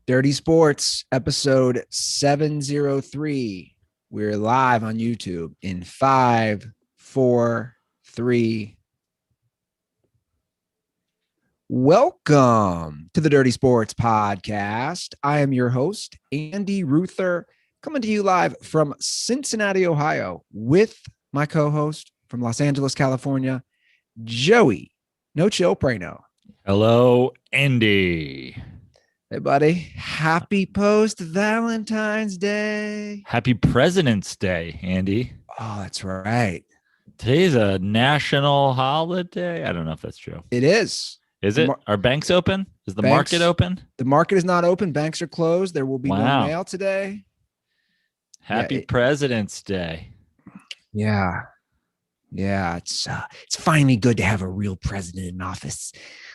Dirty Sports, episode 703. We're live on YouTube in 5, 4, 3. Welcome to the Dirty Sports Podcast. I am your host, Andy Ruther, coming to you live from Cincinnati, Ohio, with my co-host from Los Angeles, California, Joey No Chill Prano. Hello, Andy. Hey, buddy. Happy post-Valentine's Day. Happy President's Day, Andy. Oh, that's right. Today's a national holiday. I don't know if that's true. It is. Is it? Are banks open? Is the market open? The market is not open. Banks are closed. There will be no mail today. Happy President's Day. Yeah. Yeah. It's finally good to have a real president in office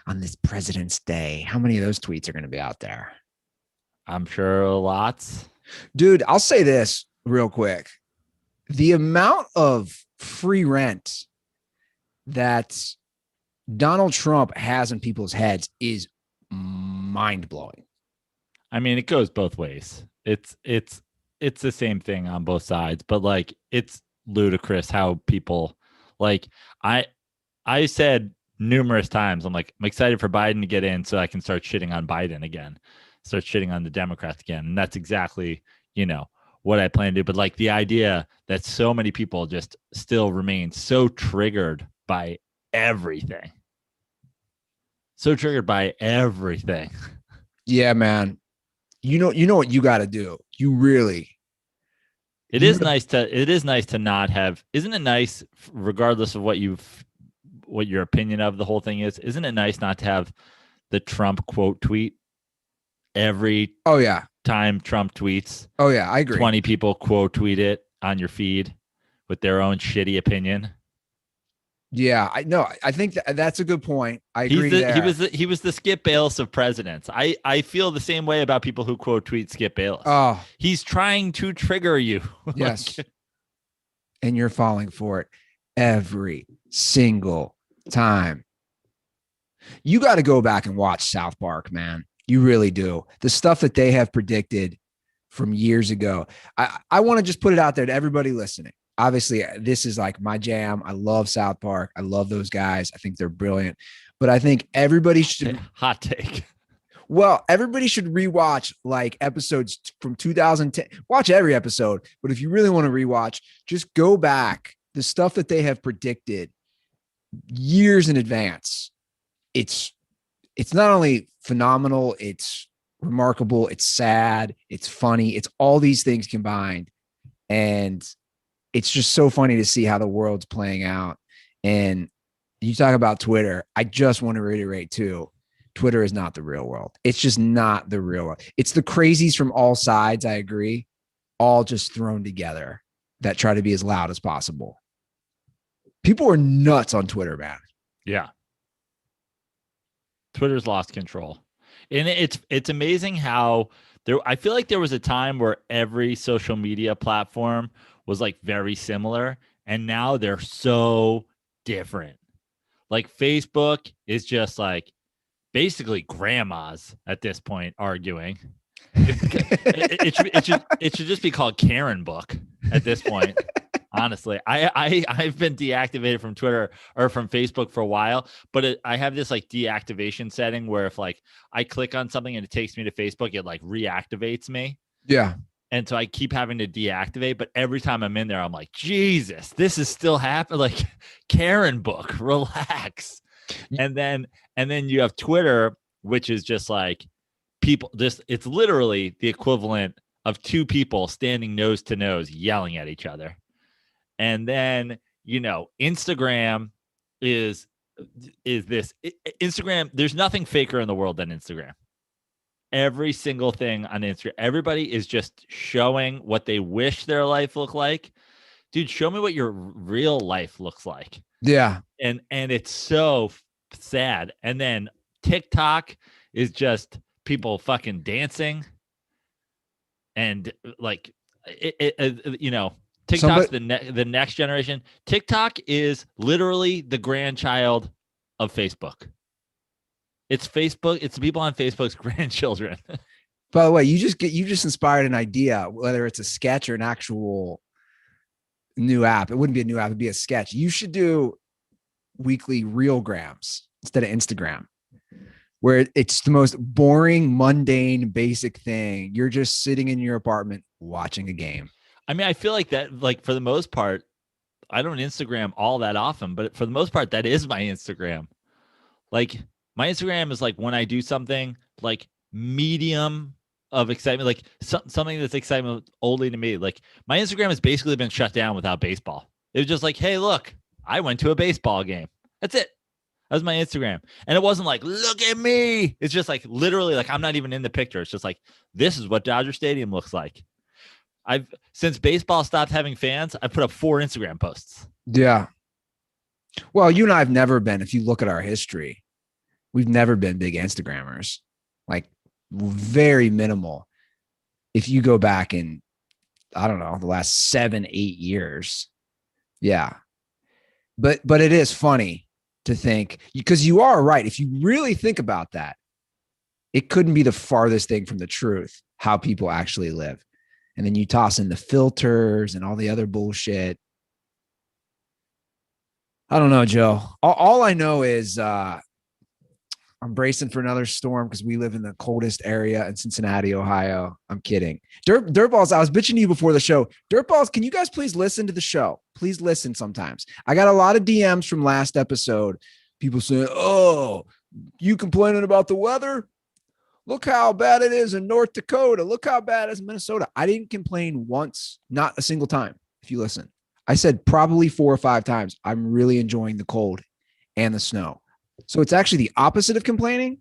on this President's Day. How many of those tweets are going to be out there? I'm sure lots. Dude, I'll say this real quick. The amount of free rent that Donald Trump has in people's heads is mind-blowing. I mean, it goes both ways. It's the same thing on both sides, but like it's ludicrous how people like I said numerous times, I'm excited for Biden to get in so I can start shitting on Biden again, start shitting on the Democrats again. And that's exactly, what I plan to do. But like the idea that so many people just still remain so triggered by everything. Yeah, man. You know what you got to do. It is nice to not have, isn't it nice, regardless of what your opinion of the whole thing is, isn't it nice not to have the Trump quote tweet every time Trump tweets? Oh yeah, I agree. 20 people quote tweet it on your feed with their own shitty opinion. Yeah, I think that's a good point. I agree. He was the Skip Bayless of presidents. I feel the same way about people who quote tweet Skip Bayless. Oh, he's trying to trigger you. Yes, and you're falling for it every single time. You got to go back and watch South Park, man. You really do. The stuff that they have predicted from years ago. I want to just put it out there to everybody listening. Obviously, this is like my jam. I love South Park. I love those guys. I think they're brilliant. But I think everybody should hot take. Well, everybody should rewatch like episodes from 2010. Watch every episode. But if you really want to rewatch, just go back. The stuff that they have predicted years in advance. It's not only phenomenal, it's remarkable, it's sad, it's funny, it's all these things combined. And it's just so funny to see how the world's playing out. And you talk about Twitter. I just want to reiterate too, Twitter is not the real world. It's just not the real world. It's the crazies from all sides. I agree. All just thrown together that try to be as loud as possible. People are nuts on Twitter, man. Yeah. Twitter's lost control. And it's amazing how I feel like there was a time where every social media platform was like very similar, and now they're so different. Like Facebook is just like basically grandmas at this point arguing. It should just be called Karen Book at this point. Honestly, I've been deactivated from Twitter or from Facebook for a while, but I have this like deactivation setting where if like I click on something and it takes me to Facebook, it like reactivates me. Yeah. And so I keep having to deactivate, but every time I'm in there, I'm like, Jesus, this is still happening. Like Karen Book, relax. And then you have Twitter, which is just like people it's literally the equivalent of two people standing nose to nose yelling at each other. And then, Instagram is this Instagram. There's nothing faker in the world than Instagram. Every single thing on Instagram, everybody is just showing what they wish their life looked like. Dude, show me what your real life looks like. Yeah. And it's so sad. And then TikTok is just people fucking dancing. And like, TikTok's the next generation. TikTok is literally the grandchild of Facebook. It's Facebook. It's the people on Facebook's grandchildren. By the way, you just inspired an idea, whether it's a sketch or an actual new app. It wouldn't be a new app, it'd be a sketch. You should do weekly reelgrams instead of Instagram, where it's the most boring, mundane, basic thing. You're just sitting in your apartment watching a game. I mean, I feel like that, like for the most part, I don't Instagram all that often, but for the most part, that is my Instagram. Like my Instagram is like when I do something like medium of excitement, like something that's excitement only to me. Like my Instagram has basically been shut down without baseball. It was just like, hey, look, I went to a baseball game. That's it. That was my Instagram. And it wasn't like, look at me. It's just like literally like I'm not even in the picture. It's just like, this is what Dodger Stadium looks like. Since baseball stopped having fans, I put up 4 Instagram posts. Yeah. Well, you and I have never been, if you look at our history, we've never been big Instagrammers, like very minimal. If you go back in, I don't know, the last 7, 8 years. Yeah. But it is funny to think, because you are right. If you really think about that, it couldn't be the farthest thing from the truth, how people actually live. And then you toss in the filters and all the other bullshit. I don't know, Joe. All I know is I'm bracing for another storm because we live in the coldest area in Cincinnati, Ohio. I'm kidding. Dirtballs, I was bitching to you before the show. Dirtballs, can you guys please listen to the show? Please listen sometimes. I got a lot of DMs from last episode. People saying, oh, you complaining about the weather? Look how bad it is in North Dakota. Look how bad it is in Minnesota. I didn't complain once, not a single time, if you listen. I said probably 4 or 5 times, I'm really enjoying the cold and the snow. So it's actually the opposite of complaining.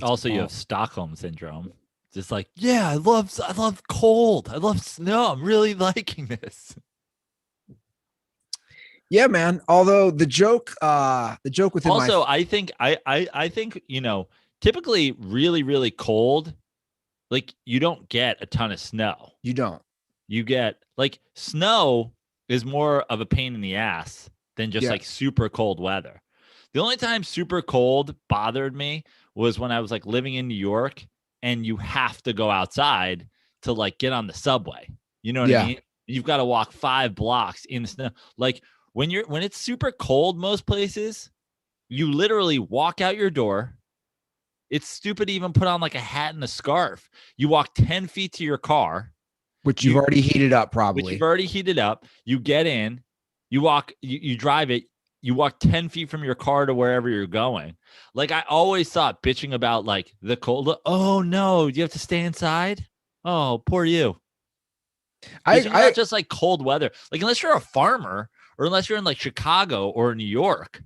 Also, you have Stockholm syndrome. Just like, yeah, I love cold. I love snow. I'm really liking this. Yeah, man. Although the joke within also, I think, you know, typically really, really cold, like you don't get a ton of snow. You don't. You get like snow is more of a pain in the ass than just like super cold weather. The only time super cold bothered me was when I was like living in New York and you have to go outside to like get on the subway. You know what I mean? You've got to walk 5 blocks in the snow. Like when it's super cold, most places, you literally walk out your door. It's stupid to even put on like a hat and a scarf. You walk 10 feet to your car. Which you've already heated up, probably. Which you've already heated up. You get in, you walk, you drive it, you walk 10 feet from your car to wherever you're going. Like I always thought bitching about like the cold. Oh no, you have to stay inside? Oh, poor you. Not just like cold weather. Like unless you're a farmer or unless you're in like Chicago or New York,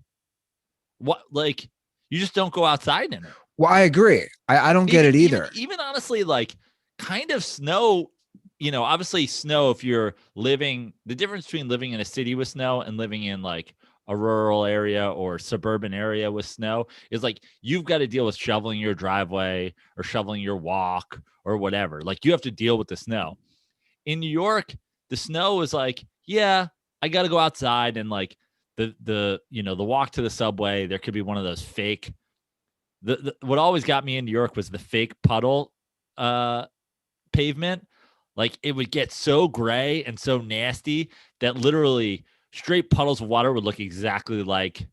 what like you just don't go outside in it. Well, I agree. I don't get it either. Even honestly, like kind of snow. You know, obviously snow, if you're living, the difference between living in a city with snow and living in like a rural area or suburban area with snow is like, you've got to deal with shoveling your driveway or shoveling your walk or whatever. Like you have to deal with the snow. In New York, the snow is like, yeah, I got to go outside and like the walk to the subway. There could be one of those fake, what always got me in New York was the fake puddle pavement. Like it would get so gray and so nasty that literally straight puddles of water would look exactly like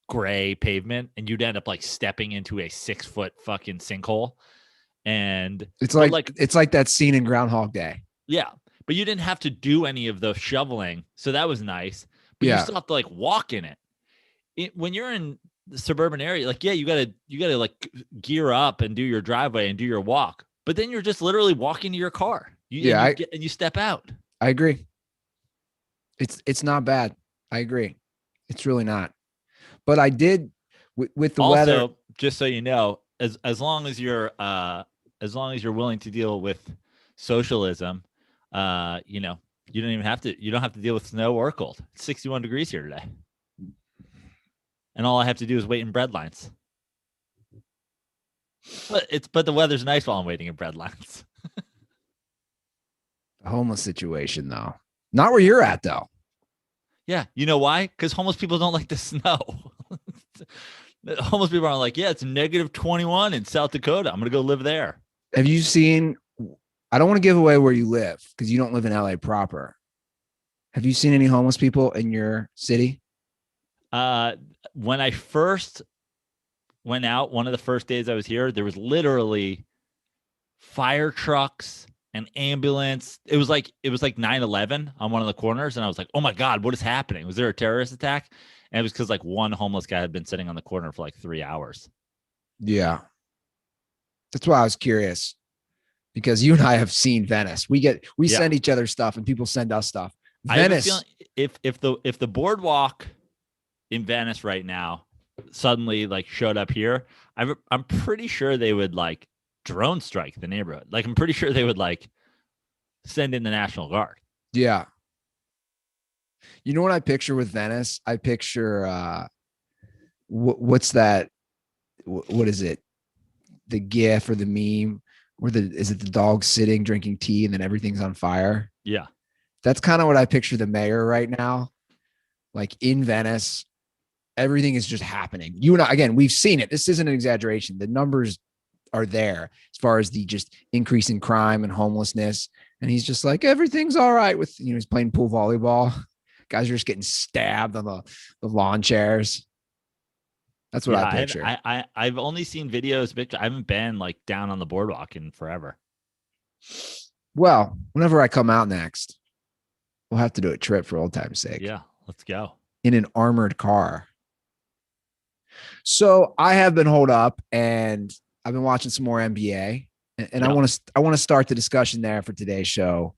gray pavement. And you'd end up like stepping into a 6-foot fucking sinkhole. And it's like that scene in Groundhog Day. Yeah. But you didn't have to do any of the shoveling. So that was nice. But you still have to like walk in it. When you're in the suburban area, like, yeah, you gotta like gear up and do your driveway and do your walk. But then you're just literally walking to your car. And you step out. I agree. It's not bad. I agree. It's really not. But I did with the weather. Also, just so you know, as long as you're willing to deal with socialism, you don't have to deal with snow or cold. It's 61 degrees here today. And all I have to do is wait in bread lines. But the weather's nice while I'm waiting in bread lines. The homeless situation, though. Not where you're at, though. Yeah. You know why? Because homeless people don't like the snow. Homeless people are like, yeah, it's -21 in South Dakota. I'm going to go live there. Have you seen, I don't want to give away where you live because you don't live in LA proper. Have you seen any homeless people in your city? When I first went out, one of the first days I was here, there was literally fire trucks, an ambulance. It was like 9/11 on one of the corners, and I was like, "Oh my God, what is happening? Was there a terrorist attack?" And it was because like one homeless guy had been sitting on the corner for like 3 hours. Yeah, that's why I was curious because you and I have seen Venice. We send each other stuff, and people send us stuff. Venice. I have a feeling if the boardwalk in Venice right now suddenly like showed up here, I'm pretty sure they would like drone strike the neighborhood. Like I'm pretty sure they would like send in the National Guard. Yeah. You know what I picture with Venice? I picture what's that? What is it? The GIF or the meme where is it the dog sitting drinking tea and then everything's on fire? Yeah. That's kind of what I picture the mayor right now. Like in Venice, everything is just happening. You and I, again, we've seen it. This isn't an exaggeration. The numbers are there as far as the just increase in crime and homelessness. And he's just like, everything's all right with, he's playing pool volleyball. Guys are just getting stabbed on the lawn chairs. That's what I picture. I've only seen videos. I haven't been like down on the boardwalk in forever. Well, whenever I come out next, we'll have to do a trip for old time's sake. Yeah, let's go. In an armored car. So I have been holed up and I've been watching some more NBA, and I want to start the discussion there for today's show.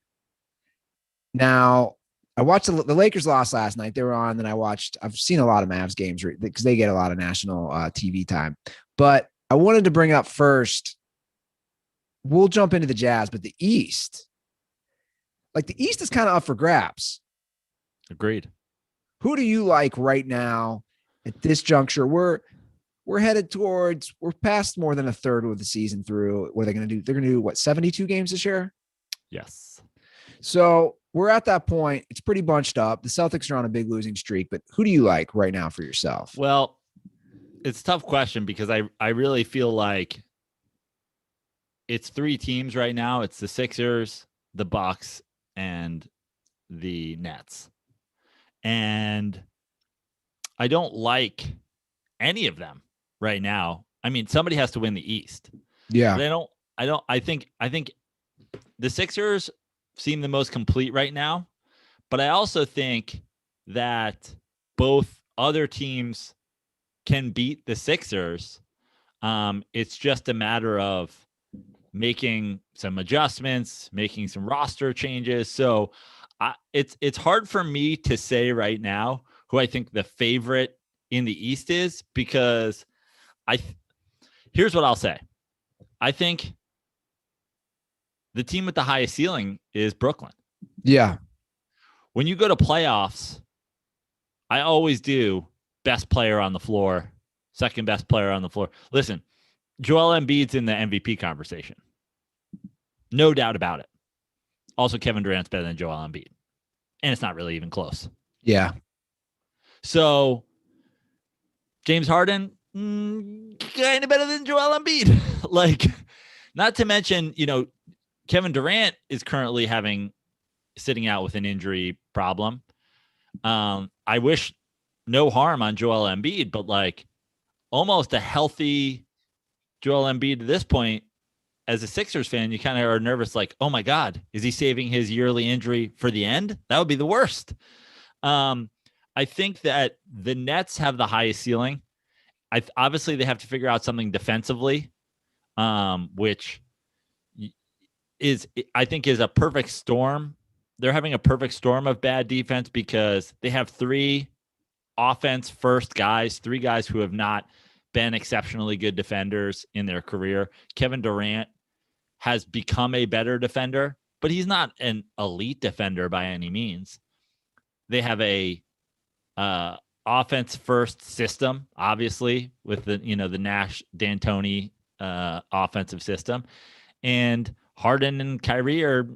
Now, I watched the Lakers lost last night. They were on, and I've seen a lot of Mavs games because they get a lot of national TV time. But I wanted to bring up first, we'll jump into the Jazz, but the East is kind of up for grabs. Agreed. Who do you like right now at this juncture? We're headed towards, we're past more than a third of the season through. What are they going to do? They're going to do what, 72 games this year? Yes. So we're at that point. It's pretty bunched up. The Celtics are on a big losing streak, but who do you like right now for yourself? Well, it's a tough question because I really feel like it's three teams right now. It's the Sixers, the Bucks, and the Nets. And I don't like any of them right now. I mean, somebody has to win the East. Yeah. But I think the Sixers seem the most complete right now, but I also think that both other teams can beat the Sixers. It's just a matter of making some adjustments, making some roster changes. So it's hard for me to say right now who I think the favorite in the East is, because here's what I'll say. I think the team with the highest ceiling is Brooklyn. Yeah. When you go to playoffs, I always do best player on the floor, second best player on the floor. Listen, Joel Embiid's in the MVP conversation. No doubt about it. Also, Kevin Durant's better than Joel Embiid. And it's not really even close. Yeah. So, James Harden, kind of better than Joel Embiid. Like, not to mention, Kevin Durant is currently sitting out with an injury problem. I wish no harm on Joel Embiid, but like almost a healthy Joel Embiid to this point, as a Sixers fan, you kind of are nervous, like, oh my God, is he saving his yearly injury for the end? That would be the worst. I think that the Nets have the highest ceiling. Obviously they have to figure out something defensively, which I think is a perfect storm. They're having a perfect storm of bad defense because they have three offense first guys, three guys who have not been exceptionally good defenders in their career. Kevin Durant has become a better defender, but he's not an elite defender by any means. They have a offense first system, obviously, with the Nash D'Antoni offensive system, and Harden and Kyrie are,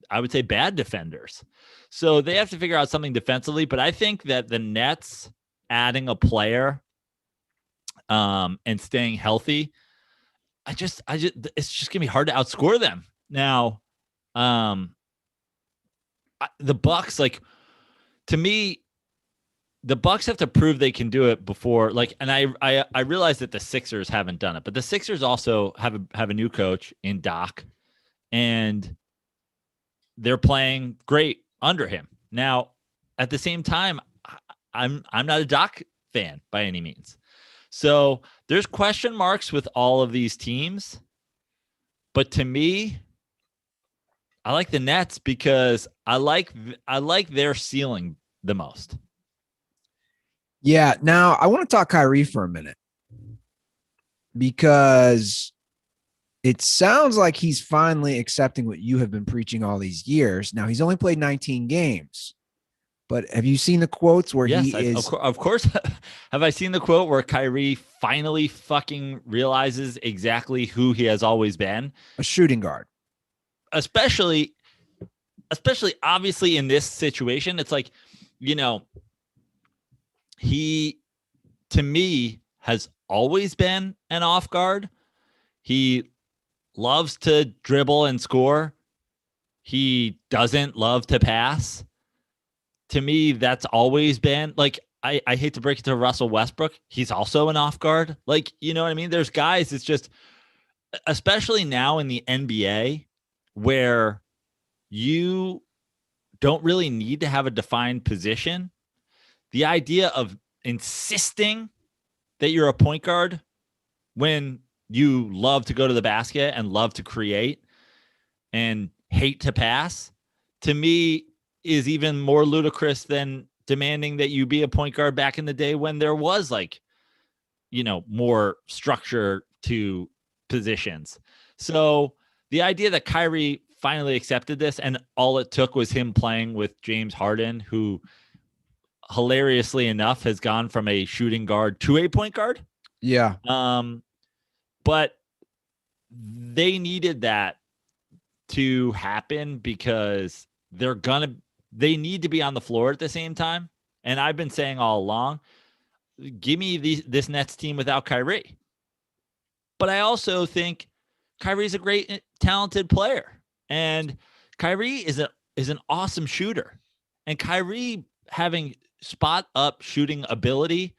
I would say bad defenders. So they have to figure out something defensively, but I think that the Nets adding a player and staying healthy, it's just gonna be hard to outscore them. Now, the Bucks, like, to me, the Bucks have to prove they can do it before, like, and I realize that the Sixers haven't done it, but the Sixers also have a new coach in Doc, and they're playing great under him. Now, at the same time, I'm not a Doc fan by any means. So there's question marks with all of these teams. But to me, I like the Nets because I like their ceiling the most. Yeah. Now I want to talk Kyrie for a minute because it sounds like he's finally accepting what you have been preaching all these years. Now he's only played 19 games, but have you seen the quotes where of course. Have I seen the quote where Kyrie finally fucking realizes exactly who he has always been? A shooting guard. Especially obviously in this situation, it's like, he, to me, has always been an off guard. He loves to dribble and score. He doesn't love to pass. To me, that's always been, like, I hate to break it to Russell Westbrook. He's also an off guard. Like, you know what I mean? There's guys, it's just, especially now in the NBA, where you don't really need to have a defined position. The idea of insisting that you're a point guard when you love to go to the basket and love to create and hate to pass, to me, is even more ludicrous than demanding that you be a point guard back in the day when there was, like, more structure to positions. So the idea that Kyrie finally accepted this, and all it took was him playing with James Harden, who hilariously enough has gone from a shooting guard to a point guard. Yeah. But they needed that to happen because they need to be on the floor at the same time. And I've been saying all along, give me this Nets team without Kyrie. But I also think Kyrie's a great, talented player. And Kyrie is an awesome shooter. And Kyrie having spot up shooting ability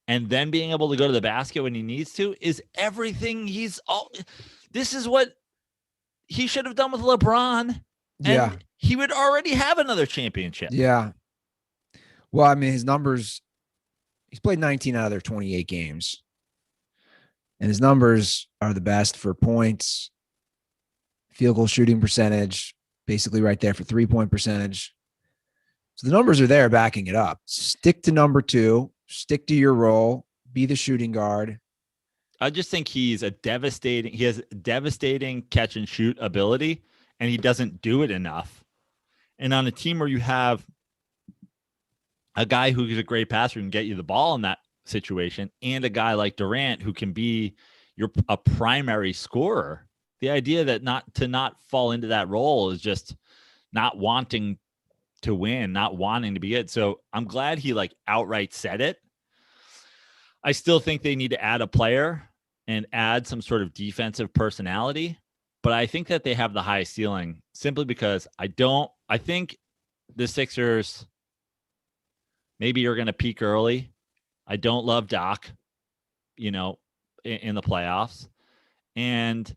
and then being able to go to the basket when he needs to is everything. This is what he should have done with LeBron. Yeah. And he would already have another championship. Yeah. Well, I mean, his numbers, he's played 19 out of their 28 games. And his numbers are the best for points, field goal shooting percentage, basically right there for 3-point percentage. So the numbers are there backing it up. Stick to number 2, stick to your role, be the shooting guard. I just think he has devastating catch and shoot ability, and he doesn't do it enough. And on a team where you have a guy who is a great passer and can get you the ball in that situation, and a guy like Durant who can be a primary scorer, the idea that not fall into that role is just not wanting to win, not wanting to be good. So I'm glad he, like, outright said it. I still think they need to add a player and add some sort of defensive personality, but I think that they have the highest ceiling simply because I think the Sixers maybe are going to peak early. I don't love Doc, in the playoffs. And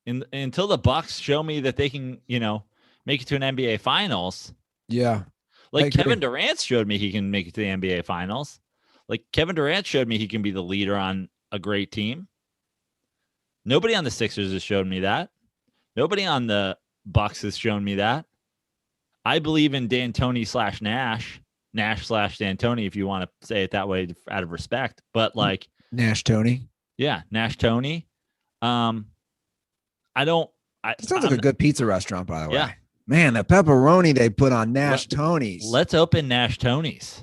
until the Bucks show me that they can, make it to an NBA Finals. Yeah. Like Kevin Durant showed me he can make it to the NBA Finals. Like Kevin Durant showed me he can be the leader on a great team. Nobody on the Sixers has shown me that. Nobody on the Bucks has shown me that. I believe in D'Antoni / Nash / D'Antoni, if you want to say it that way out of respect. But, like, Nash Tony. Yeah, Nash Tony. It sounds like a good pizza restaurant, by the way. Yeah. Man, the pepperoni they put on Nash Tony's. Let's open Nash Tony's.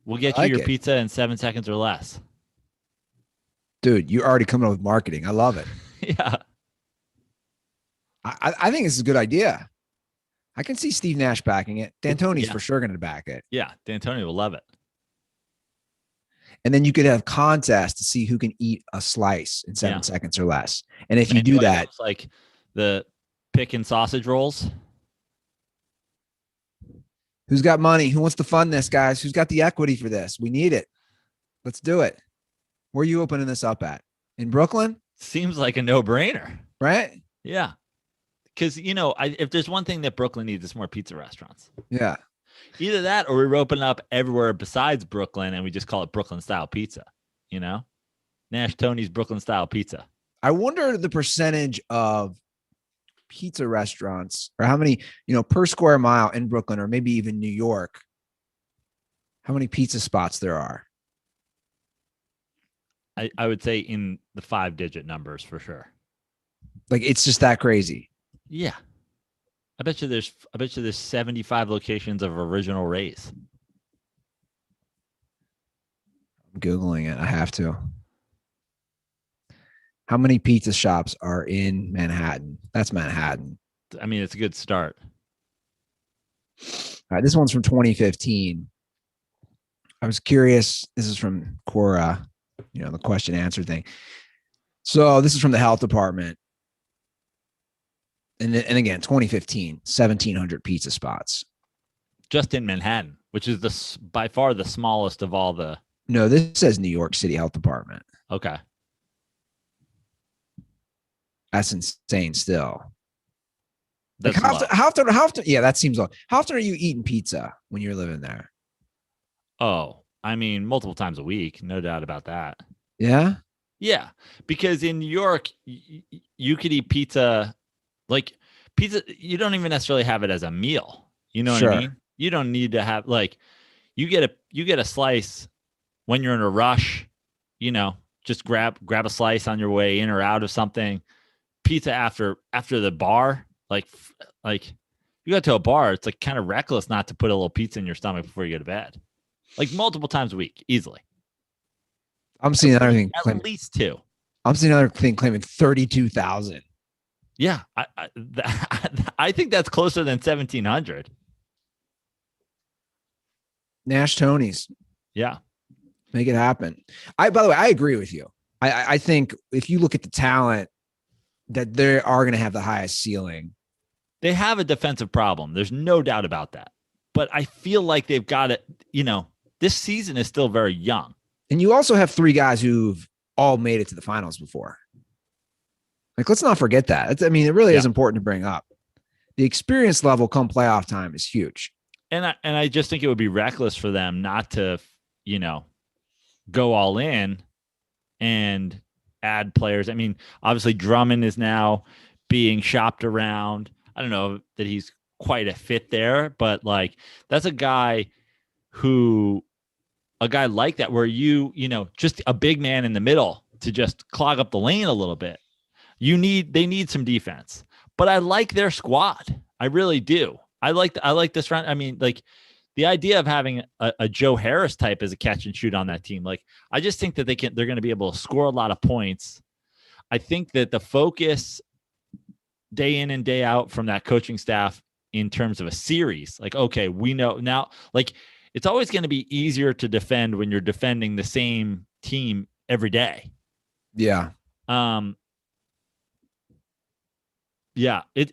We'll get you your pizza in 7 seconds or less. Dude, you're already coming up with marketing. I love it. Yeah. I think this is a good idea. I can see Steve Nash backing it. D'Antoni's for sure going to back it. Yeah, D'Antoni will love it. And then you could have contests to see who can eat a slice in 7 seconds or less. And if you do that, like the pick and sausage rolls. Who's got money? Who wants to fund this, guys? Who's got the equity for this? We need it. Let's do it. Where are you opening this up at? In Brooklyn? Seems like a no-brainer. Right? Yeah. Because, if there's one thing that Brooklyn needs, it's more pizza restaurants. Yeah. Either that or we're opening up everywhere besides Brooklyn and we just call it Brooklyn-style pizza, Nash Tony's Brooklyn-style pizza. I wonder the percentage of pizza restaurants or how many, per square mile in Brooklyn or maybe even New York, how many pizza spots there are. I would say in the 5-digit numbers for sure. Like it's just that crazy. Yeah. I bet you there's 75 locations of Original Rays. I'm Googling it. I have to. How many pizza shops are in Manhattan? That's Manhattan. I mean, it's a good start. All right. This one's from 2015. I was curious. This is from Quora, the question answer thing. So this is from the health department. And again, 2015, 1,700 pizza spots. Just in Manhattan, which is by far the smallest of all the. No, this says New York City Health Department. Okay. That's insane still. That's like how often, yeah, that seems low. How often are you eating pizza when you're living there? Oh, I mean, multiple times a week. No doubt about that. Yeah? Yeah. Because in New York, you could eat pizza. Like pizza, you don't even necessarily have it as a meal. You know what I mean? You don't need to have you get a slice when you're in a rush, just grab a slice on your way in or out of something. Pizza after the bar, like you go to a bar, it's like kind of reckless not to put a little pizza in your stomach before you go to bed. Like multiple times a week, easily. I'm seeing another thing. At least 2. I'm seeing another thing claiming 32,000. Yeah, I think that's closer than 1,700. Nash Tony's. Yeah. Make it happen. By the way, I agree with you. I think if you look at the talent, that they are going to have the highest ceiling. They have a defensive problem. There's no doubt about that. But I feel like they've got it, this season is still very young. And you also have 3 guys who've all made it to the finals before. Like, let's not forget that. It really is important to bring up. The experience level come playoff time is huge. And I just think it would be reckless for them not to, go all in and add players. I mean, obviously Drummond is now being shopped around. I don't know that he's quite a fit there, but that's a guy like that where just a big man in the middle to just clog up the lane a little bit. They need some defense, but I like their squad. I really do. I like this round. I mean, the idea of having a Joe Harris type as a catch and shoot on that team. I just think that they're going to be able to score a lot of points. I think that the focus day in and day out from that coaching staff in terms of a series, okay, we know now, it's always going to be easier to defend when you're defending the same team every day. Yeah. Yeah, I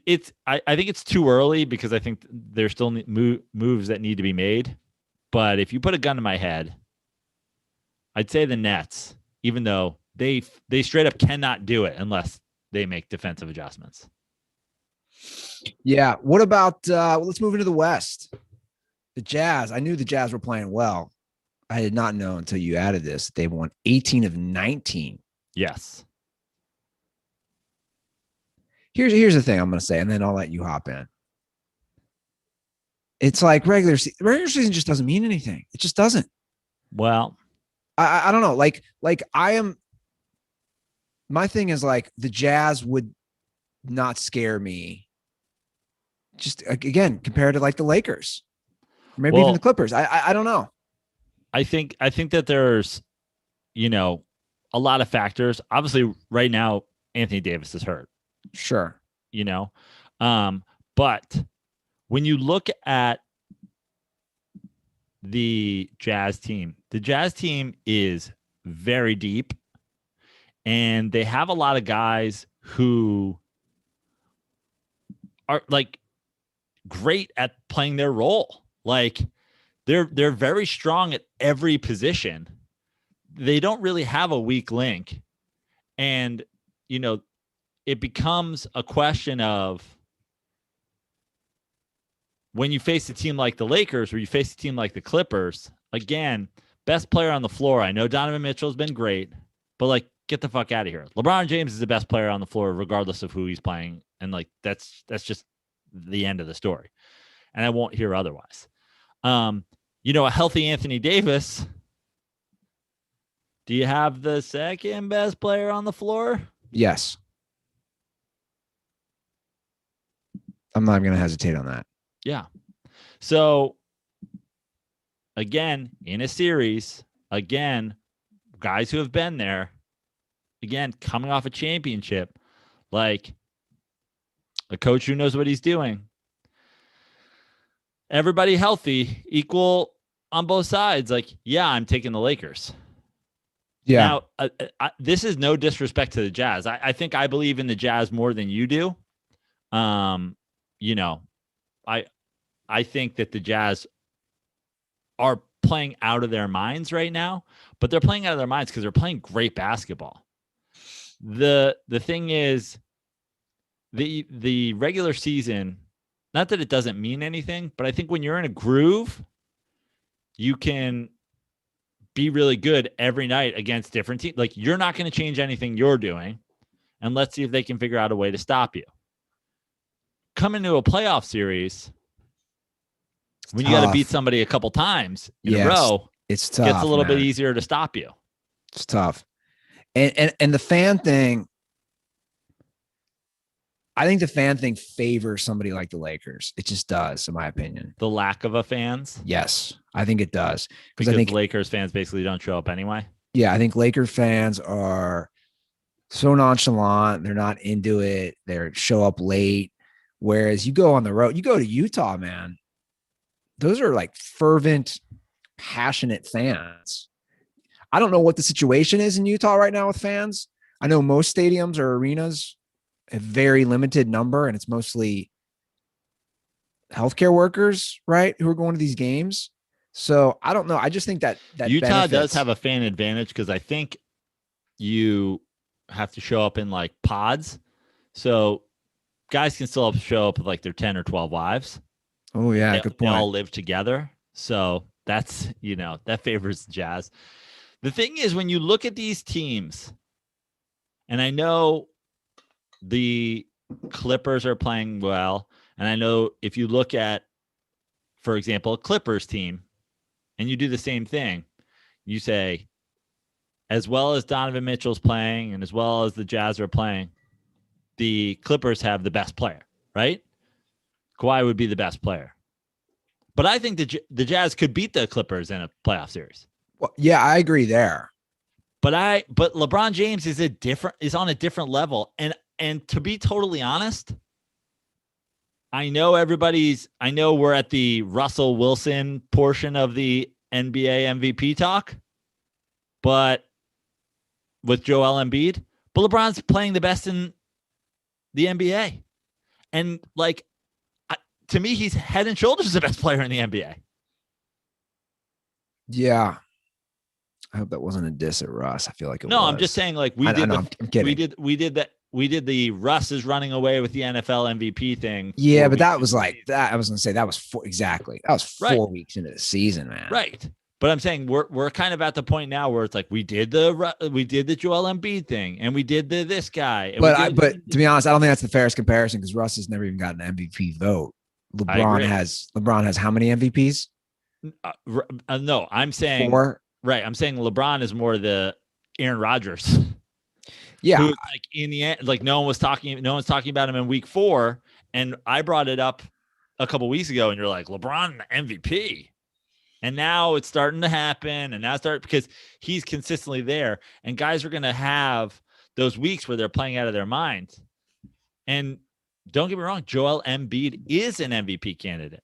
think it's too early because I think there's still moves that need to be made. But if you put a gun to my head, I'd say the Nets, even though they straight up cannot do it unless they make defensive adjustments. Yeah. What about let's move into the West. The Jazz. I knew the Jazz were playing well. I did not know until you added this. They've won 18 of 19. Yes. Here's the thing I'm going to say, and then I'll let you hop in. It's like regular season just doesn't mean anything. It just doesn't. Well, I don't know. My thing is the Jazz would not scare me. Just again, compared to the Lakers, or maybe even the Clippers. I don't know. I think that there's, a lot of factors. Obviously, right now Anthony Davis is hurt. Sure. But when you look at the Jazz team. The Jazz team is very deep, and they have a lot of guys who are like great at playing their role. Like they're very strong at every position. They don't really have a weak link. And, you know, it becomes a question of when you face a team like the Lakers or you face a team like the Clippers, again, best player on the floor. I know Donovan Mitchell's been great, but like, get the fuck out of here. LeBron James is the best player on the floor, regardless of who he's playing. And like, that's just the end of the story. And I won't hear otherwise. You know, a healthy Anthony Davis. Do you have the second best player on the floor? Yes. I'm not going to hesitate on that. Yeah. So, again, in a series, again, guys who have been there, again, coming off a championship, like a coach who knows what he's doing. Everybody healthy, equal on both sides. Like, yeah, I'm taking the Lakers. Yeah. Now, this is no disrespect to the Jazz. I think I believe in the Jazz more than you do. You know, I think that the Jazz are playing out of their minds right now, but they're playing out of their minds because they're playing great basketball. The thing is, the regular season, not that it doesn't mean anything, but I think when you're in a groove, you can be really good every night against different teams. Like, you're not going to change anything you're doing, and let's see if they can figure out a way to stop you. Come into a playoff series when you got to beat somebody a couple times in a row. It's tough. Gets a little bit easier to stop you. It's tough. And the fan thing, I think the fan thing favors somebody like the Lakers. It just does, in my opinion. The lack of a fans? Yes, I think it does. Because I think Lakers fans basically don't show up anyway? Yeah, I think Lakers fans are so nonchalant. They're not into it. They show up late. Whereas you go on the road, you go to Utah, man. Those are like fervent, passionate fans. I don't know what the situation is in Utah right now with fans. I know most stadiums or arenas a very limited number, and it's mostly healthcare workers, right, who are going to these games. So I don't know. I just think that Utah does have a fan advantage because I think you have to show up in like pods. So guys can still show up with like their 10 or 12 wives. Oh yeah, good point. They all live together. So that's, you know, that favors the Jazz. The thing is, when you look at these teams, and I know the Clippers are playing well, and I know if you look at, for example, a Clippers team, and you do the same thing, you say, as well as Donovan Mitchell's playing and as well as the Jazz are playing, the Clippers have the best player, right? Kawhi would be the best player. But I think the Jazz could beat the Clippers in a playoff series. Well, yeah, I agree there. But LeBron James is on a different level. And to be totally honest, I know we're at the Russell Wilson portion of the NBA MVP talk, but with Joel Embiid, but LeBron's playing the best in the NBA. And like, to me, he's head and shoulders the best player in the NBA. Yeah. I hope that wasn't a diss at Russ. I feel like it was. No, I'm just saying, like, I'm kidding. We did the Russ is running away with the NFL MVP thing. Yeah, but that was like that. I was going to say that was exactly. That was 4 weeks into the season, man. Right. But I'm saying we're kind of at the point now where it's like we did the Joel Embiid thing and we did this guy. But to be honest, I don't think that's the fairest comparison because Russ has never even gotten an MVP vote. LeBron has how many MVPs? No, I'm saying 4. Right. I'm saying LeBron is more the Aaron Rodgers. Yeah. Who, like, in the end, like no one's talking about him in week 4. And I brought it up a couple weeks ago and you're like, LeBron MVP. And now it's starting to happen. And now because he's consistently there. And guys are going to have those weeks where they're playing out of their minds. And don't get me wrong, Joel Embiid is an MVP candidate.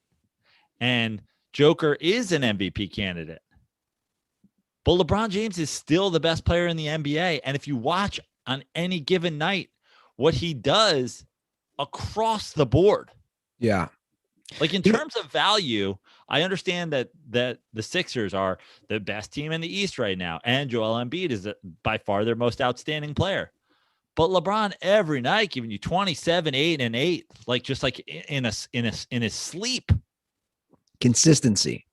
And Joker is an MVP candidate. But LeBron James is still the best player in the NBA. And if you watch on any given night, what he does across the board. Yeah. Like in terms of value, I understand that the Sixers are the best team in the East right now. And Joel Embiid is by far their most outstanding player. But LeBron every night giving you 27, 8, and 8, like just like in his sleep. Consistency.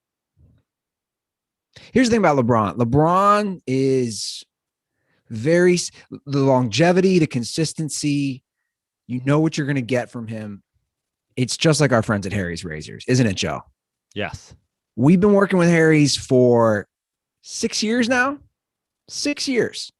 Here's the thing about LeBron. LeBron is the longevity, the consistency. You know what you're going to get from him. It's just like our friends at Harry's Razors, isn't it, Joe? Yes. We've been working with Harry's for 6 years now. 6 years.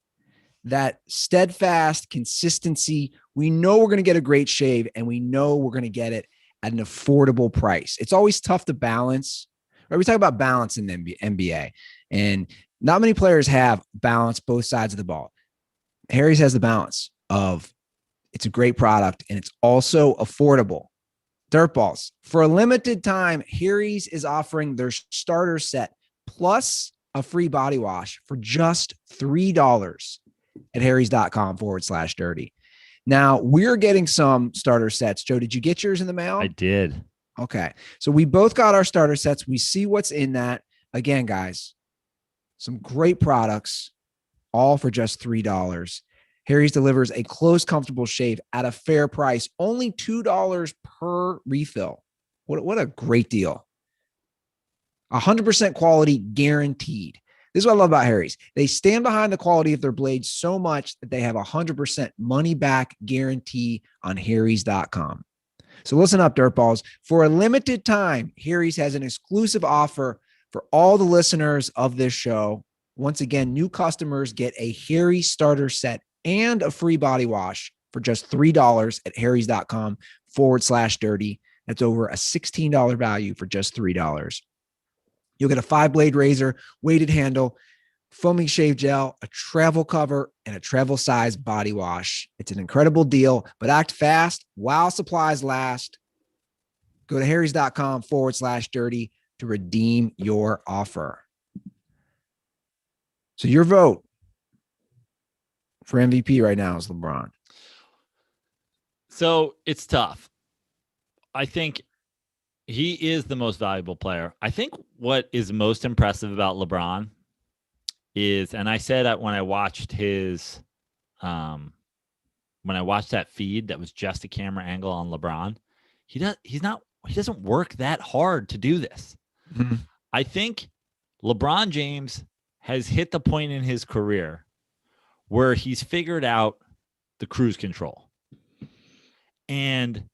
That steadfast consistency. We know we're going to get a great shave, and we know we're going to get it at an affordable price. It's always tough to balance. Right? We talk about balance in the NBA, and not many players have balance both sides of the ball. Harry's has the balance of it's a great product, and it's also affordable. Dirt balls. For a limited time, Harry's is offering their starter set plus a free body wash for just $3 at harrys.com/dirty. Now, we're getting some starter sets. Joe, did you get yours in the mail? I did. Okay. So we both got our starter sets. We see what's in that. Again, guys, some great products, all for just $3. Harry's delivers a close, comfortable shave at a fair price, only $2 per refill. What a great deal. 100% quality guaranteed. This is what I love about Harry's. They stand behind the quality of their blades so much that they have 100% money back guarantee on harrys.com. So listen up, dirtballs. For a limited time, Harry's has an exclusive offer for all the listeners of this show. Once again, new customers get a Harry's starter set and a free body wash for just $3 at harrys.com/dirty. That's over a $16 value for just $3. You'll get a 5-blade razor, weighted handle, foaming shave gel, a travel cover, and a travel size body wash. It's an incredible deal, but act fast while supplies last. Go to harrys.com/dirty to redeem your offer. So your vote for MVP right now is LeBron. So it's tough. I think he is the most valuable player. I think what is most impressive about LeBron is, and I said that when I watched his, when I watched that feed that was just a camera angle on LeBron, he doesn't work that hard to do this. Mm-hmm. I think LeBron James has hit the point in his career where he's figured out the cruise control. And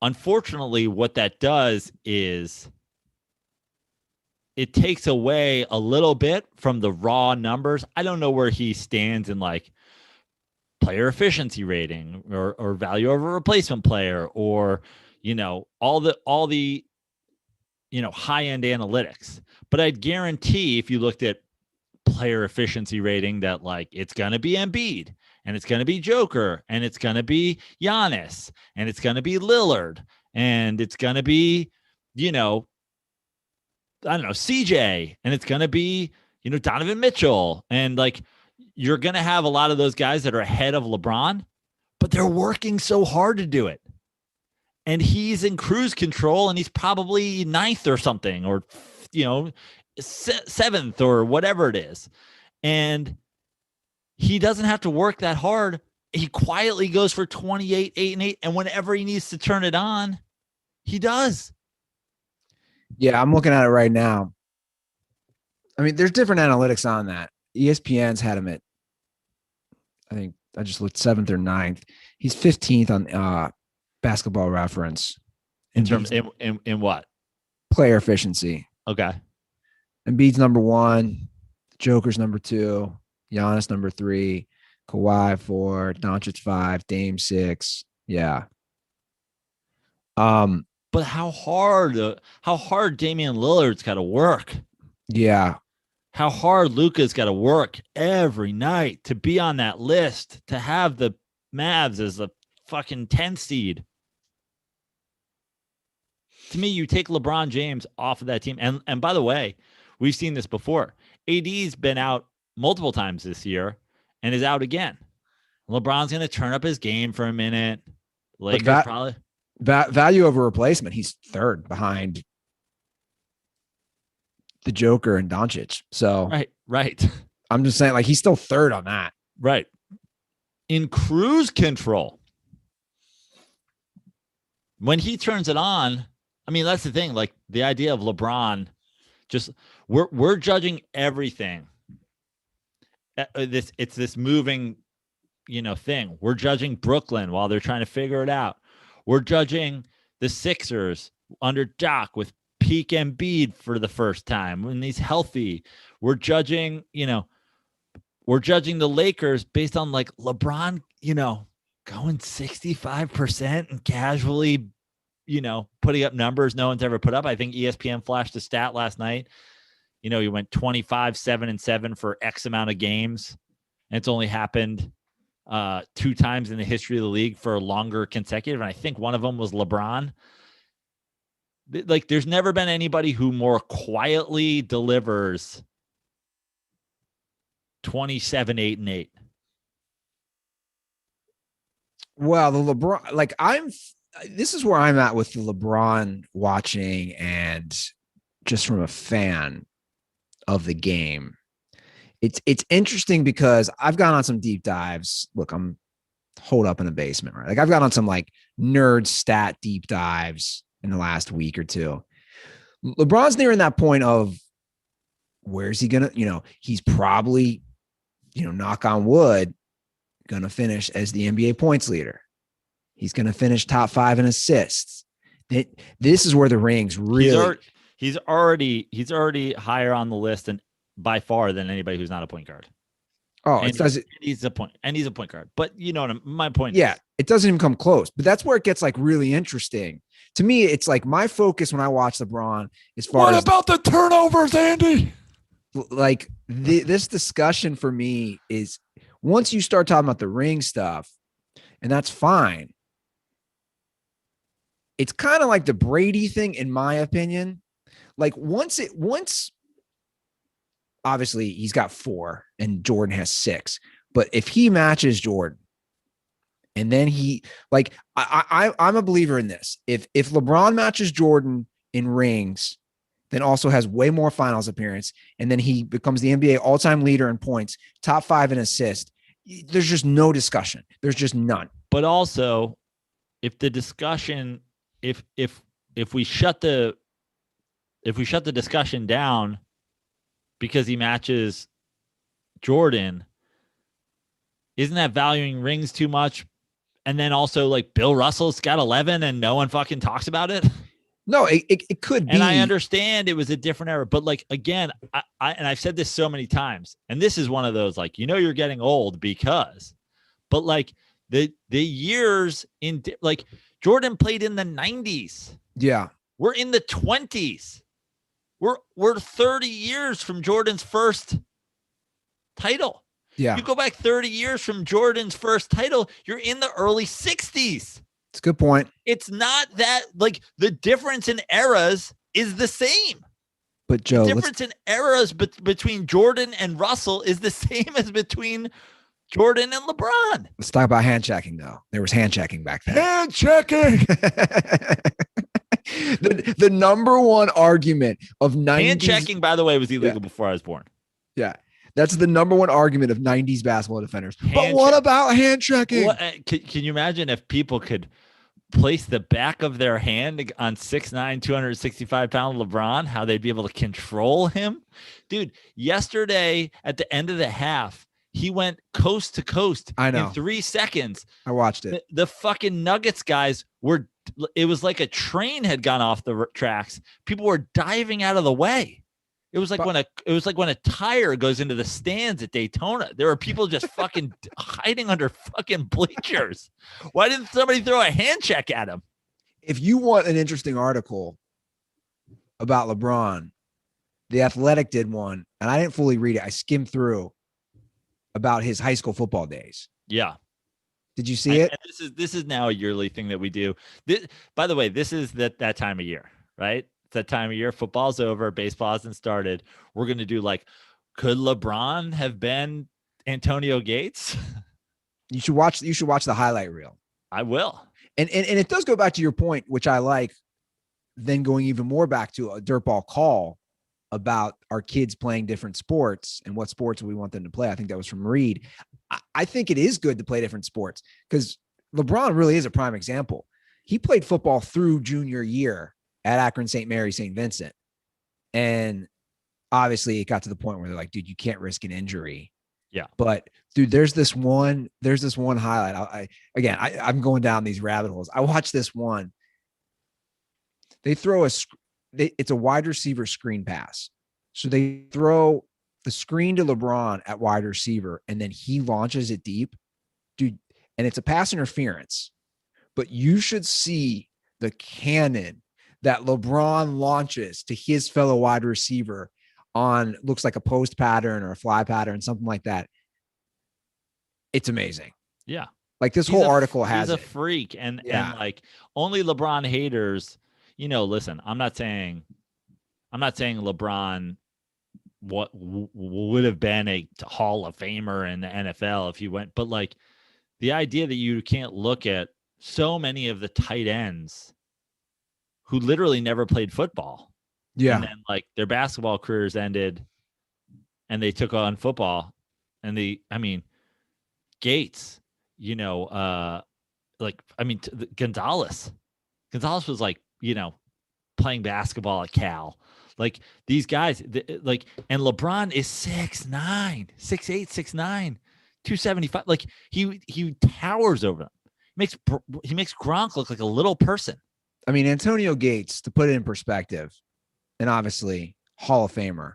unfortunately, what that does is it takes away a little bit from the raw numbers. I don't know where he stands in like player efficiency rating or value over replacement player or, all the, high-end analytics. But I'd guarantee if you looked at player efficiency rating that like it's going to be Embiid and it's going to be Joker and it's going to be Giannis and it's going to be Lillard and it's going to be, CJ and it's going to be, Donovan Mitchell. And like, you're going to have a lot of those guys that are ahead of LeBron, but they're working so hard to do it. And he's in cruise control and he's probably 9th or something, or, 7th or whatever it is. And he doesn't have to work that hard. He quietly goes for 28, 8, and 8. And whenever he needs to turn it on, he does. Yeah, I'm looking at it right now. I mean, there's different analytics on that. ESPN's had him at, I think I just looked 7th or 9th. He's 15th on Basketball Reference. In terms in what? Player efficiency. Okay. Embiid's number 1, Joker's number 2, Giannis number 3, Kawhi 4, Doncic 5, Dame 6. Yeah. But how hard Damian Lillard's got to work. Yeah. How hard Luka's got to work every night to be on that list, to have the Mavs as the fucking 10 seed. To me, you take LeBron James off of that team. And by the way, we've seen this before. AD's been out multiple times this year and is out again. LeBron's going to turn up his game for a minute. Lakers probably. Value over replacement. He's third behind the Joker and Doncic. So right. I'm just saying, like, he's still third on that. Right. In cruise control. When he turns it on, I mean, that's the thing. Like, the idea of LeBron, just we're judging everything. It's this moving, thing. We're judging Brooklyn while they're trying to figure it out. We're judging the Sixers under Doc with peak Embiid for the first time when he's healthy. We're judging, the Lakers based on like LeBron, going 65% and casually, putting up numbers no one's ever put up. I think ESPN flashed a stat last night. He went 25, 7-7 for X amount of games. And it's only happened 2 times in the history of the league for longer consecutive. And I think one of them was LeBron. Like, there's never been anybody who more quietly delivers 27, 8, and 8. Well, the LeBron, like, this is where I'm at with the LeBron watching, and just from a fan of the game. It's interesting because I've gone on some deep dives. Look, I'm holed up in a basement, right? Like, I've gone on some like nerd stat deep dives in the last week or two. LeBron's nearing that point of where's he gonna, he's probably, knock on wood, gonna finish as the NBA points leader. He's gonna finish top 5 in assists. This is where the rings really. He's already higher on the list and by far than anybody who's not a point guard. Oh, he's a point guard. But my point. Yeah, it doesn't even come close. But that's where it gets like really interesting. To me, it's like my focus when I watch LeBron as far as. What about the turnovers, Andy? Like this discussion for me is once you start talking about the ring stuff, and that's fine. It's kind of like the Brady thing, in my opinion. Like once obviously he's got 4 and Jordan has 6, but if he matches Jordan and then I'm a believer in this. If LeBron matches Jordan in rings, then also has way more finals appearance, and then he becomes the NBA all-time leader in points, top 5 in assists, there's just no discussion. There's just none. But also, if the discussion, if we shut the discussion down because he matches Jordan, isn't that valuing rings too much? And then also, like, Bill Russell's got 11 and no one fucking talks about it. No, it could be. And I understand it was a different era, but like, again, I've said this so many times, and this is one of those, like, you're getting old but like the years in, like, Jordan played in the 90s. Yeah. We're in the 20s. We're 30 years from Jordan's first title. Yeah. You go back 30 years from Jordan's first title, you're in the early 60s. It's a good point. It's not that, like, the difference in eras is the same. But Joe, the difference in eras between Jordan and Russell is the same as between Jordan and LeBron. Let's talk about hand checking, though. There was hand checking back then. Hand checking. the number one argument of 90s. Hand checking, by the way, was illegal before I was born. Yeah. That's the number one argument of 90s basketball defenders. But what about hand checking? Can you imagine if people could place the back of their hand on 6'9", 265-pound LeBron, how they'd be able to control him? Dude, yesterday at the end of the half, he went coast to coast in 3 seconds. I watched it. The fucking Nuggets guys it was like a train had gone off the tracks. People were diving out of the way. It was like when a tire goes into the stands at Daytona. There were people just fucking hiding under fucking bleachers. Why didn't somebody throw a hand check at him? If you want an interesting article about LeBron, The Athletic did one, and I didn't fully read it. I skimmed through about his high school football days. Yeah. Did you see it? And this is now a yearly thing that we do. By the way, this is that time of year. right? It's that time of year. Football's over. Baseball hasn't started. We're going to do like, could LeBron have been Antonio Gates? You should watch the highlight reel. I will. And it does go back to your point, which I like, then going even more back to a dirtball call about our kids playing different sports and what sports we want them to play. I think that was from Reed. I think it is good to play different sports because LeBron really is a prime example. He played football through junior year at Akron St. Mary, St. Vincent. And obviously it got to the point where they're like, dude, you can't risk an injury. Yeah. But dude, there's this one highlight. I'm going down these rabbit holes. I watched this one. They throw it's a wide receiver screen pass. So they throw the screen to LeBron at wide receiver, and then he launches it deep, dude. And it's a pass interference, but you should see the cannon that LeBron launches to his fellow wide receiver on looks like a post pattern or a fly pattern, something like that. It's amazing. Yeah. Like this whole article has he's a freak. And like only LeBron haters, listen, I'm not saying LeBron would have been a Hall of Famer in the NFL if he went, but like the idea that you can't look at so many of the tight ends who literally never played football. Yeah. And then like their basketball careers ended and they took on football and Gates, Gonzalez was like, playing basketball at Cal. Like these guys, and LeBron is 6'9", 6'8", 6'9", 275. Like he towers over them. He makes Gronk look like a little person. I mean, Antonio Gates, to put it in perspective, and obviously Hall of Famer.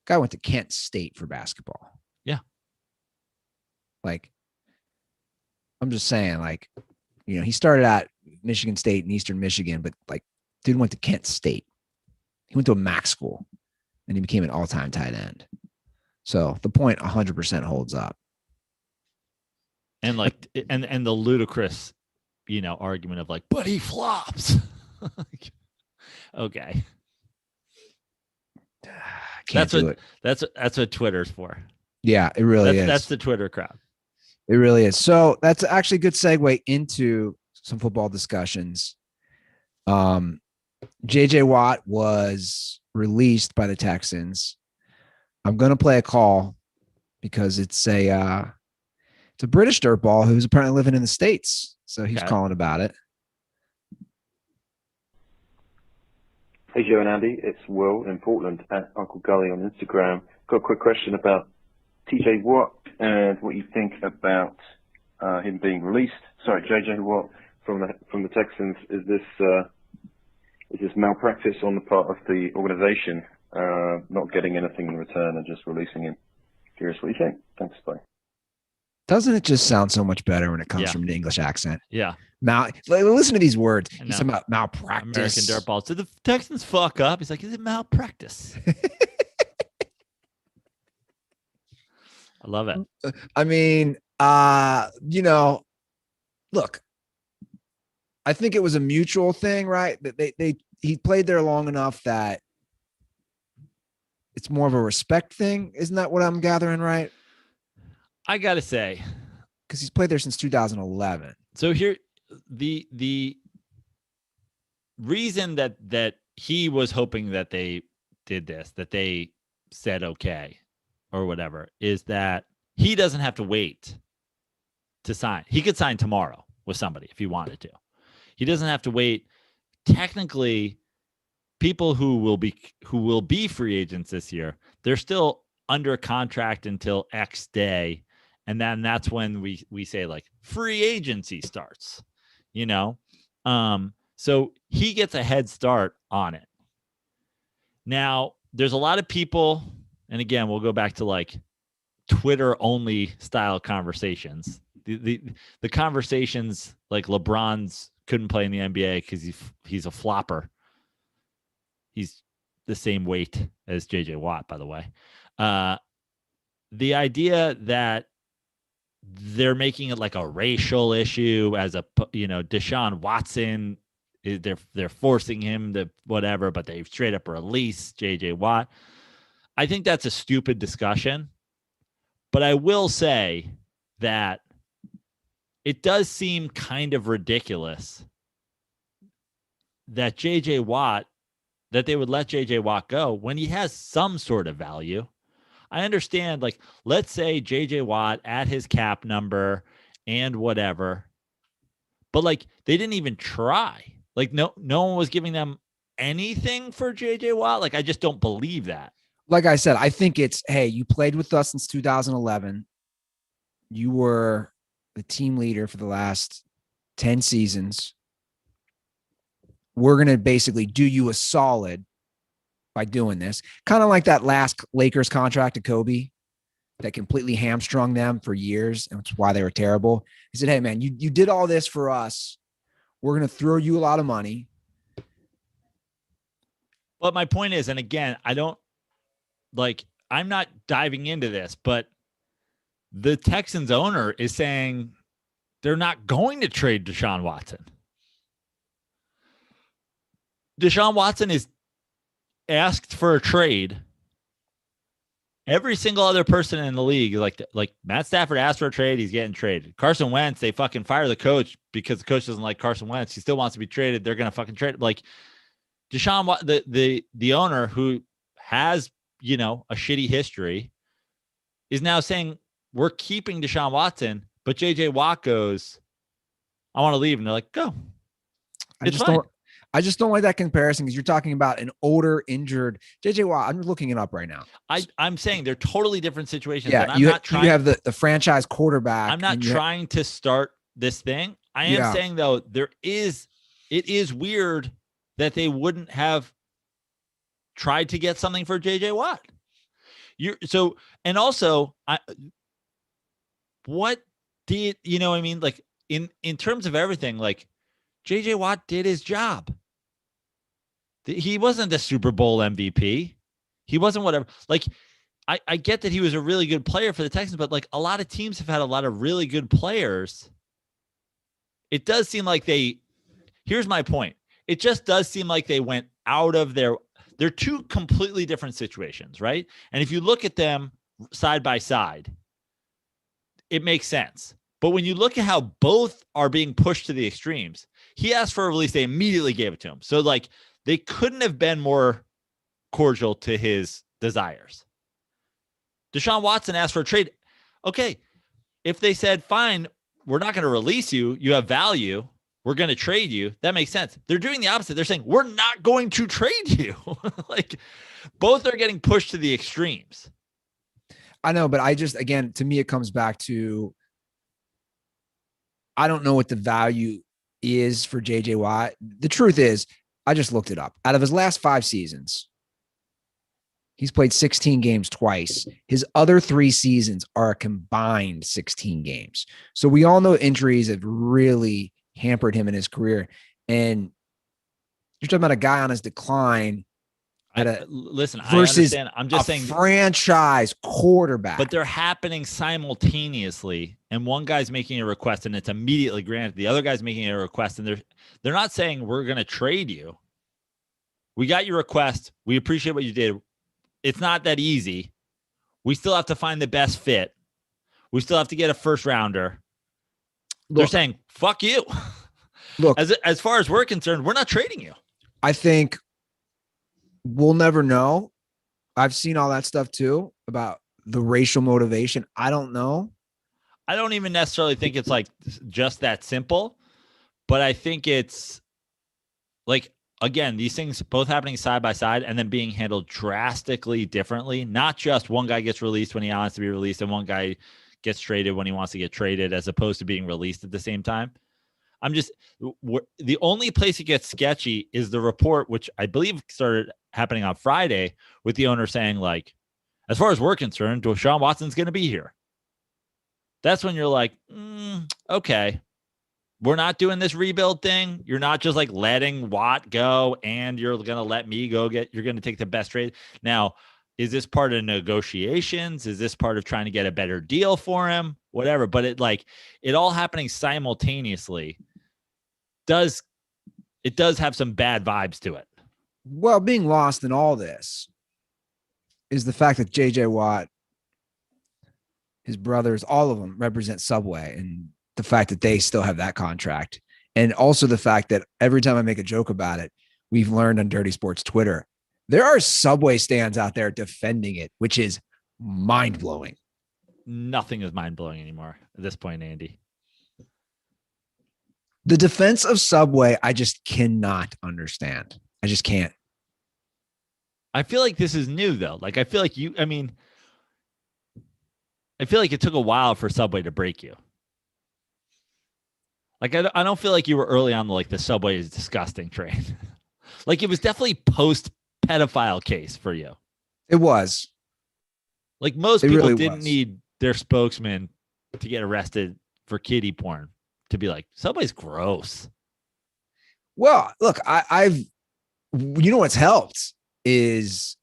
Guy went to Kent State for basketball. Yeah. Like, I'm just saying, like, he started at Michigan State in Eastern Michigan, but like, dude went to Kent State. He went to a MAC school and he became an all-time tight end. So the point 100% holds up. And like, and the ludicrous, argument of like, but he flops. Okay. That's what Twitter's for. Yeah, it really is. That's the Twitter crowd. It really is. So that's actually a good segue into some football discussions. JJ Watt was released by the Texans. I'm going to play a call because it's a British dirtball who's apparently living in the States. So he's calling about it. Hey, Joe and Andy. It's Will in Portland at Uncle Gully on Instagram. Got a quick question about TJ Watt and what you think about him being released. Sorry, JJ Watt from the Texans. Is this malpractice on the part of the organization, not getting anything in return and just releasing him? Curious what you think. Thanks, bye. Doesn't it just sound so much better when it comes from an English accent? Yeah. Listen to these words. He's talking about malpractice. American dirtballs. Did the Texans fuck up? He's like, is it malpractice? I love it. I mean, look, I think it was a mutual thing, right? That he played there long enough that it's more of a respect thing. Isn't that what I'm gathering, right? I got to say, because he's played there since 2011. So here, the reason that he was hoping that they did this, that they said okay or whatever, is that he doesn't have to wait to sign. He could sign tomorrow with somebody if he wanted to. He doesn't have to wait. Technically, people who will be free agents this year, they're still under contract until X day. And then that's when we say like free agency starts, so he gets a head start on it. Now there's a lot of people, and again, we'll go back to like Twitter only style conversations. The conversations like LeBron's couldn't play in the NBA because he's a flopper. He's the same weight as JJ Watt, by the way. The idea that they're making it like a racial issue as Deshaun Watson they're forcing him to whatever, but they straight up release JJ Watt. I think that's a stupid discussion, but I will say that it does seem kind of ridiculous that that they would let JJ Watt go when he has some sort of value. I understand, like, let's say JJ Watt at his cap number and whatever, but like they didn't even try. Like no one was giving them anything for JJ Watt. Like I just don't believe that. Like I said, I think it's, hey, you played with us since 2011. You were the team leader for the last 10 seasons. We're going to basically do you a solid by doing this. Kind of like that last Lakers contract to Kobe that completely hamstrung them for years. And that's why they were terrible. He said, hey, man, you did all this for us. We're going to throw you a lot of money. But my point is, and again, I'm not diving into this, but the Texans owner is saying they're not going to trade Deshaun Watson. Deshaun Watson is asked for a trade. Every single other person in the league, like Matt Stafford asked for a trade, he's getting traded. Carson Wentz, they fucking fire the coach because the coach doesn't like Carson Wentz. He still wants to be traded. They're gonna fucking trade. Like Deshaun, the owner who has a shitty history is now saying we're keeping Deshaun Watson, but JJ Watt goes, I want to leave, and they're like, go. I just don't like that comparison because you're talking about an older, injured JJ Watt. I'm looking it up right now. I'm saying they're totally different situations. Yeah, and you have the franchise quarterback. I'm not trying to start this thing. I am saying though, it is weird that they wouldn't have tried to get something for JJ Watt. What did what I mean? Like in terms of everything, like JJ Watt did his job. He wasn't the Super Bowl MVP. He wasn't whatever. Like, I get that he was a really good player for the Texans, but like a lot of teams have had a lot of really good players. It does seem like here's my point. It just does seem like they went out of they're two completely different situations, right? And if you look at them side by side, it makes sense. But when you look at how both are being pushed to the extremes, he asked for a release. They immediately gave it to him. So like they couldn't have been more cordial to his desires. Deshaun Watson asked for a trade. Okay. If they said, fine, we're not going to release you. You have value. We're going to trade you. That makes sense. They're doing the opposite. They're saying, we're not going to trade you. Like both are getting pushed to the extremes. I know, but again, to me, it comes back to, I don't know what the value is for JJ Watt. The truth is, I just looked it up. Out of his last 5 seasons, he's played 16 games twice. His other 3 seasons are a combined 16 games. So we all know injuries have really hampered him in his career. And you're talking about a guy on his decline. Listen, versus I understand. I'm just saying franchise quarterback. But they're happening simultaneously, and one guy's making a request, and it's immediately granted. The other guy's making a request, and they're not saying we're going to trade you. We got your request. We appreciate what you did. It's not that easy. We still have to find the best fit. We still have to get a first rounder. They're saying, fuck you. Look, as far as we're concerned, we're not trading you. I think we'll never know. I've seen all that stuff too about the racial motivation. I don't know. I don't even necessarily think it's like just that simple, but I think it's like, again, these things both happening side by side and then being handled drastically differently. Not just one guy gets released when he wants to be released and one guy gets traded when he wants to get traded, as opposed to being released at the same time. The only place it gets sketchy is the report, which I believe started happening on Friday, with the owner saying, like, as far as we're concerned, Deshaun Watson's going to be here. That's when you're like, okay, we're not doing this rebuild thing. You're not just like letting Watt go and you're going to let me go you're going to take the best trade. Now, is this part of negotiations? Is this part of trying to get a better deal for him? Whatever. But it all happening simultaneously it does have some bad vibes to it. Well, being lost in all this is the fact that JJ Watt, his brothers, all of them represent Subway, and the fact that they still have that contract. And also the fact that every time I make a joke about it, we've learned on Dirty Sports Twitter, there are Subway stands out there defending it, which is mind-blowing. Nothing is mind-blowing anymore at this point, Andy. The defense of Subway, I just cannot understand. I just can't. I feel like this is new, though. Like, I feel like I feel like it took a while for Subway to break you. Like, I don't feel like you were early on the Subway is disgusting train. Like, it was definitely post-pedophile case for you. It was. Like, most people didn't need their spokesman to get arrested for kiddie porn to be like, Subway's gross. Well, look, I've you know what's helped is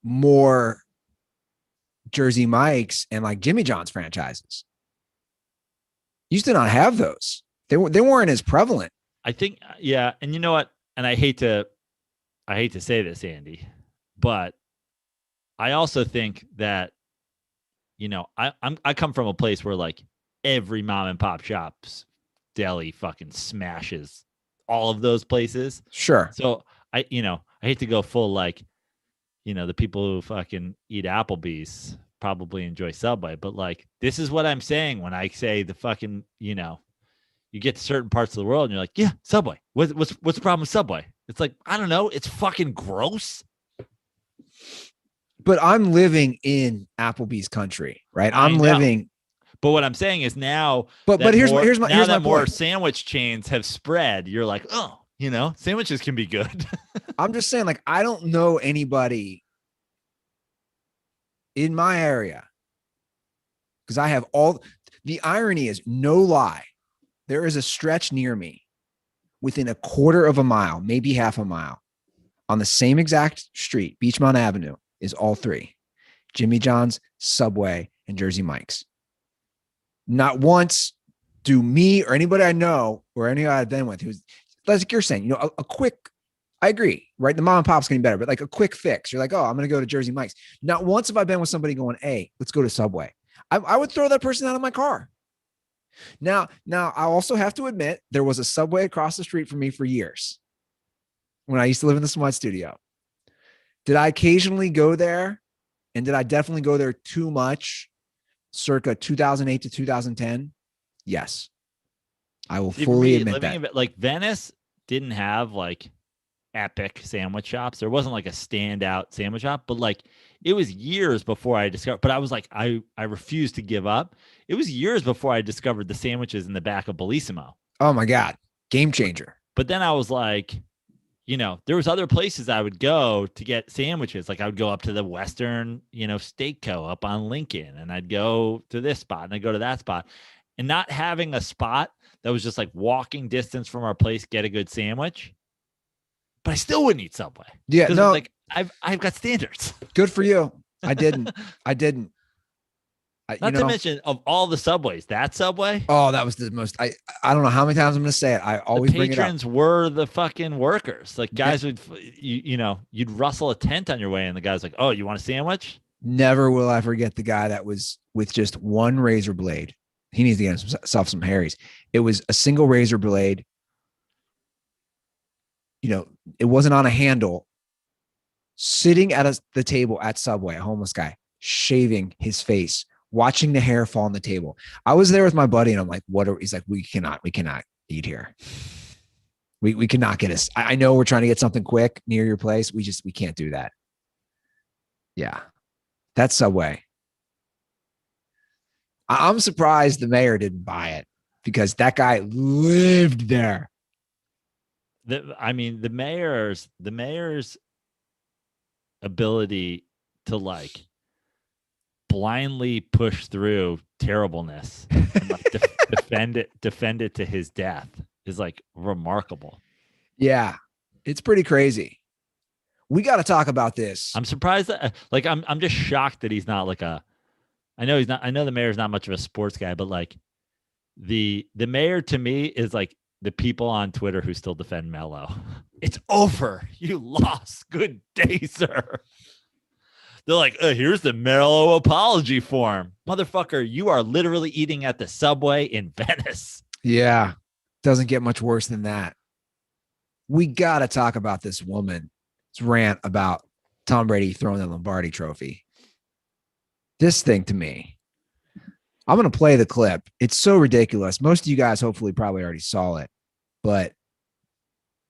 more Jersey Mike's and like Jimmy John's franchises. Used to not have those. They weren't as prevalent. I think, yeah. And you know what? And I hate to say this, Andy, but I also think that, you know, I come from a place where like every mom and pop shop's deli fucking smashes all of those places. Sure. So I hate to go full like, you know, the people who fucking eat Applebee's probably enjoy Subway, but like, this is what I'm saying when I say the fucking, you know, you get to certain parts of the world and you're like, yeah, Subway. What's the problem with Subway? It's like, I don't know. It's fucking gross. But I'm living in Applebee's country, right? I'm living. But what I'm saying is now. But here's my point. More sandwich chains have spread. You're like, oh, you know, sandwiches can be good. I'm just saying, like, I don't know anybody in my area because I have all. The irony is, no lie, there is a stretch near me within a quarter of a mile, maybe half a mile, on the same exact street, Beachmont Avenue, is all three: Jimmy John's, Subway, and Jersey Mike's. Not once do me or anybody I know or anybody I've been with who's, like you're saying, you know, a quick, I agree, right? The mom and pop's getting better, but like a quick fix. You're like, oh, I'm going to go to Jersey Mike's. Not once have I been with somebody going, hey, let's go to Subway. I would throw that person out of my car. Now, I also have to admit, there was a Subway across the street from me for years when I used to live in the Smut Studio. Did I occasionally go there? And did I definitely go there too much circa 2008 to 2010? Yes. I will fully admit that. Like, Venice didn't have like epic sandwich shops. There wasn't like a standout sandwich shop, but like it was years before I discovered, but I was like, I refused to give up. It was years before I discovered the sandwiches in the back of Bellissimo. Oh my God. Game changer. But then I was like, you know, there was other places I would go to get sandwiches. Like I would go up to the Western, you know, Steak Co. up on Lincoln, and I'd go to this spot and I'd go to that spot, and not having a spot that was just like walking distance from our place, get a good sandwich. But I still wouldn't eat Subway. Yeah, no, like I've got standards. Good for you. I didn't. Not to mention, of all the Subways, that Subway. Oh, that was the most. I don't know how many times I'm going to say it. I always bring it up. Patrons were the fucking workers. Like guys would, you know, you'd rustle a tent on your way, and the guy's like, "Oh, you want a sandwich?" Never will I forget the guy that was with just one razor blade. He needs to get himself some Harry's. It was a single razor blade. You know, it wasn't on a handle. Sitting at the table at Subway, a homeless guy, shaving his face, watching the hair fall on the table. I was there with my buddy, and I'm like, he's like, we cannot eat here. We cannot get us. I know we're trying to get something quick near your place. We can't do that. Yeah. That's Subway. I'm surprised the mayor didn't buy it because that guy lived there. The mayor's ability to like blindly push through terribleness and like defend it to his death is like remarkable. Yeah, it's pretty crazy. We got to talk about this. I'm surprised that like I'm just shocked that he's not like I know the mayor's not much of a sports guy, but like the mayor to me is like the people on Twitter who still defend Melo. It's over. You lost. Good day, sir. They're like, here's the Melo apology form. Motherfucker, you are literally eating at the Subway in Venice. Yeah. Doesn't get much worse than that. We got to talk about this woman's rant about Tom Brady throwing the Lombardi trophy. This thing to me, I'm going to play the clip. It's so ridiculous. Most of you guys hopefully probably already saw it, but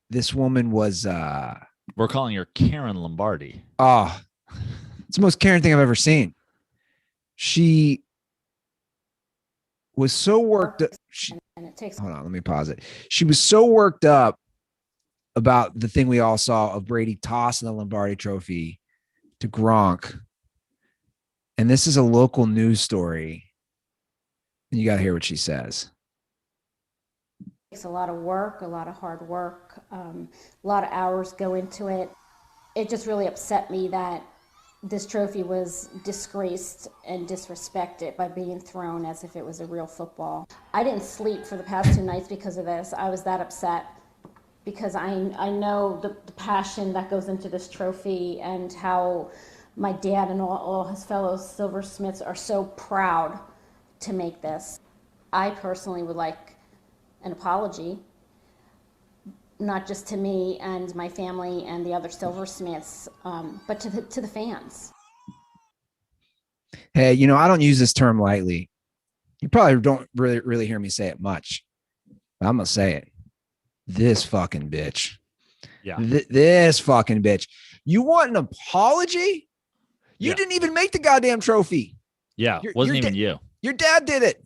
this woman was, we're calling her Karen Lombardi. Oh, it's the most Karen thing I've ever seen. She was so worked up. Hold on, let me pause it. She was so worked up about the thing we all saw of Brady tossing the Lombardi trophy to Gronk. And this is a local news story. And you got to hear what she says. It takes a lot of work, a lot of hard work, a lot of hours go into it. It just really upset me that this trophy was disgraced and disrespected by being thrown as if it was a real football. I didn't sleep for the past 2 nights because of this. I was that upset because I know the passion that goes into this trophy and how my dad and all his fellow silversmiths are so proud to make this. I personally would like an apology, not just to me and my family and the other silversmiths, but to the fans. Hey, you know, I don't use this term lightly. You probably don't really hear me say it much. But I'm going to say it. This fucking bitch. Yeah. This fucking bitch. You want an apology? You didn't even make the goddamn trophy. Yeah, wasn't even you. Your dad did it.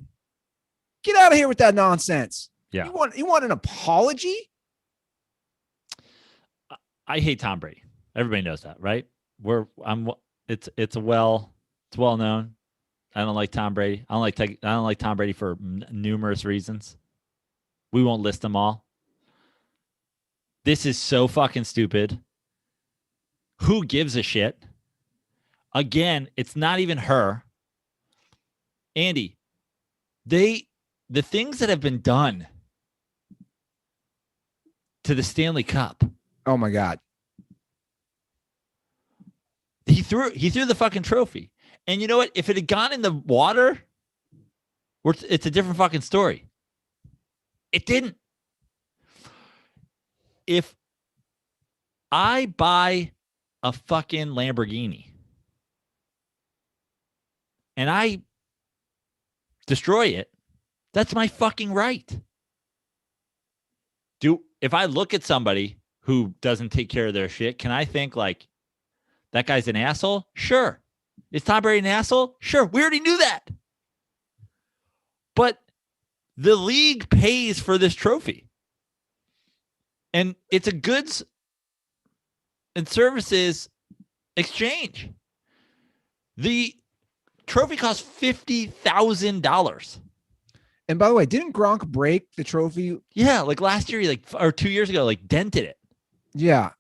Get out of here with that nonsense. Yeah. You want an apology? I hate Tom Brady. Everybody knows that, right? It's well known. I don't like Tom Brady. I don't like Tom Brady for numerous reasons. We won't list them all. This is so fucking stupid. Who gives a shit? Again, it's not even her. Andy, the things that have been done to the Stanley Cup. Oh my God. He threw the fucking trophy. And you know what? If it had gone in the water, it's a different fucking story. It didn't. If I buy a fucking Lamborghini and I destroy it, that's my fucking right. If I look at somebody who doesn't take care of their shit, can I think like, that guy's an asshole? Sure. Is Tom Brady an asshole? Sure. We already knew that. But the league pays for this trophy. And it's a goods and services exchange. The trophy costs $50,000. And by the way, didn't Gronk break the trophy? Yeah, like last year, or 2 years ago, dented it. Yeah.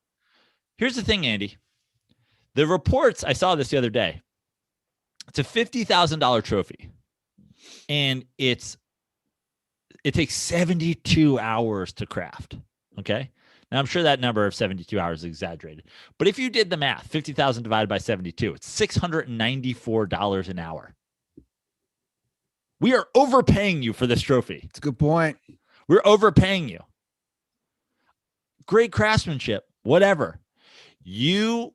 Here's the thing, Andy. The reports, I saw this the other day. It's a $50,000 trophy. And it takes 72 hours to craft. Okay. Now I'm sure that number of 72 hours is exaggerated. But if you did the math, 50,000 divided by 72, it's $694 an hour. We are overpaying you for this trophy. It's a good point. We're overpaying you. Great craftsmanship, whatever. You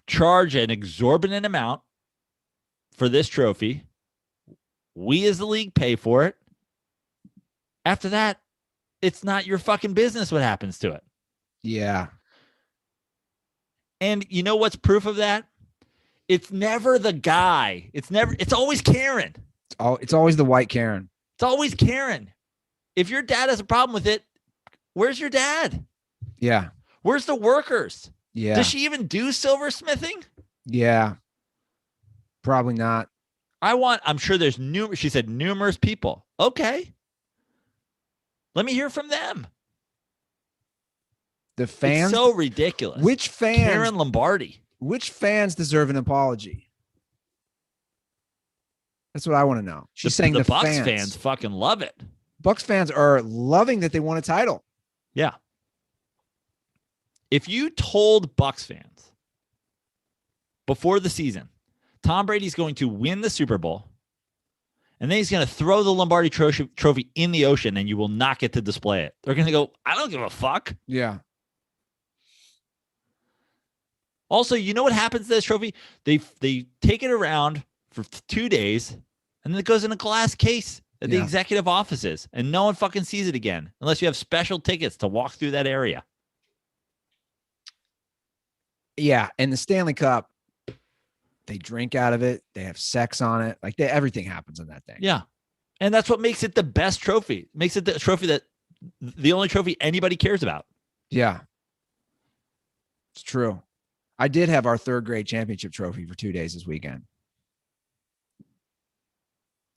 charge an exorbitant amount for this trophy. We as the league pay for it. After that, it's not your fucking business what happens to it. Yeah. And you know what's proof of that? It's never the guy. It's always Karen. It's always the white Karen. It's always Karen. If your dad has a problem with it, where's your dad? Yeah. Where's the workers? Yeah. Does she even do silversmithing? Yeah. Probably not. I'm sure there's she said numerous people. Okay. Let me hear from them. The fans. It's so ridiculous. Which fans? Karen Lombardi. Which fans deserve an apology? That's what I want to know. She's saying the Bucs fans fucking love it. Bucks fans are loving that they won a title. Yeah. If you told Bucks fans before the season, Tom Brady's going to win the Super Bowl, and then he's going to throw the Lombardi trophy in the ocean, and you will not get to display it, they're going to go, I don't give a fuck. Yeah. Also, you know what happens to this trophy? They take it around for 2 days, and then it goes in a glass case at the executive offices, and no one fucking sees it again unless you have special tickets to walk through that area. Yeah, and the Stanley Cup, they drink out of it. They have sex on it. Like everything happens in that thing. Yeah, and that's what makes it the best trophy. Makes it the trophy the only trophy anybody cares about. Yeah, it's true. I did have our 3rd grade championship trophy for 2 days this weekend.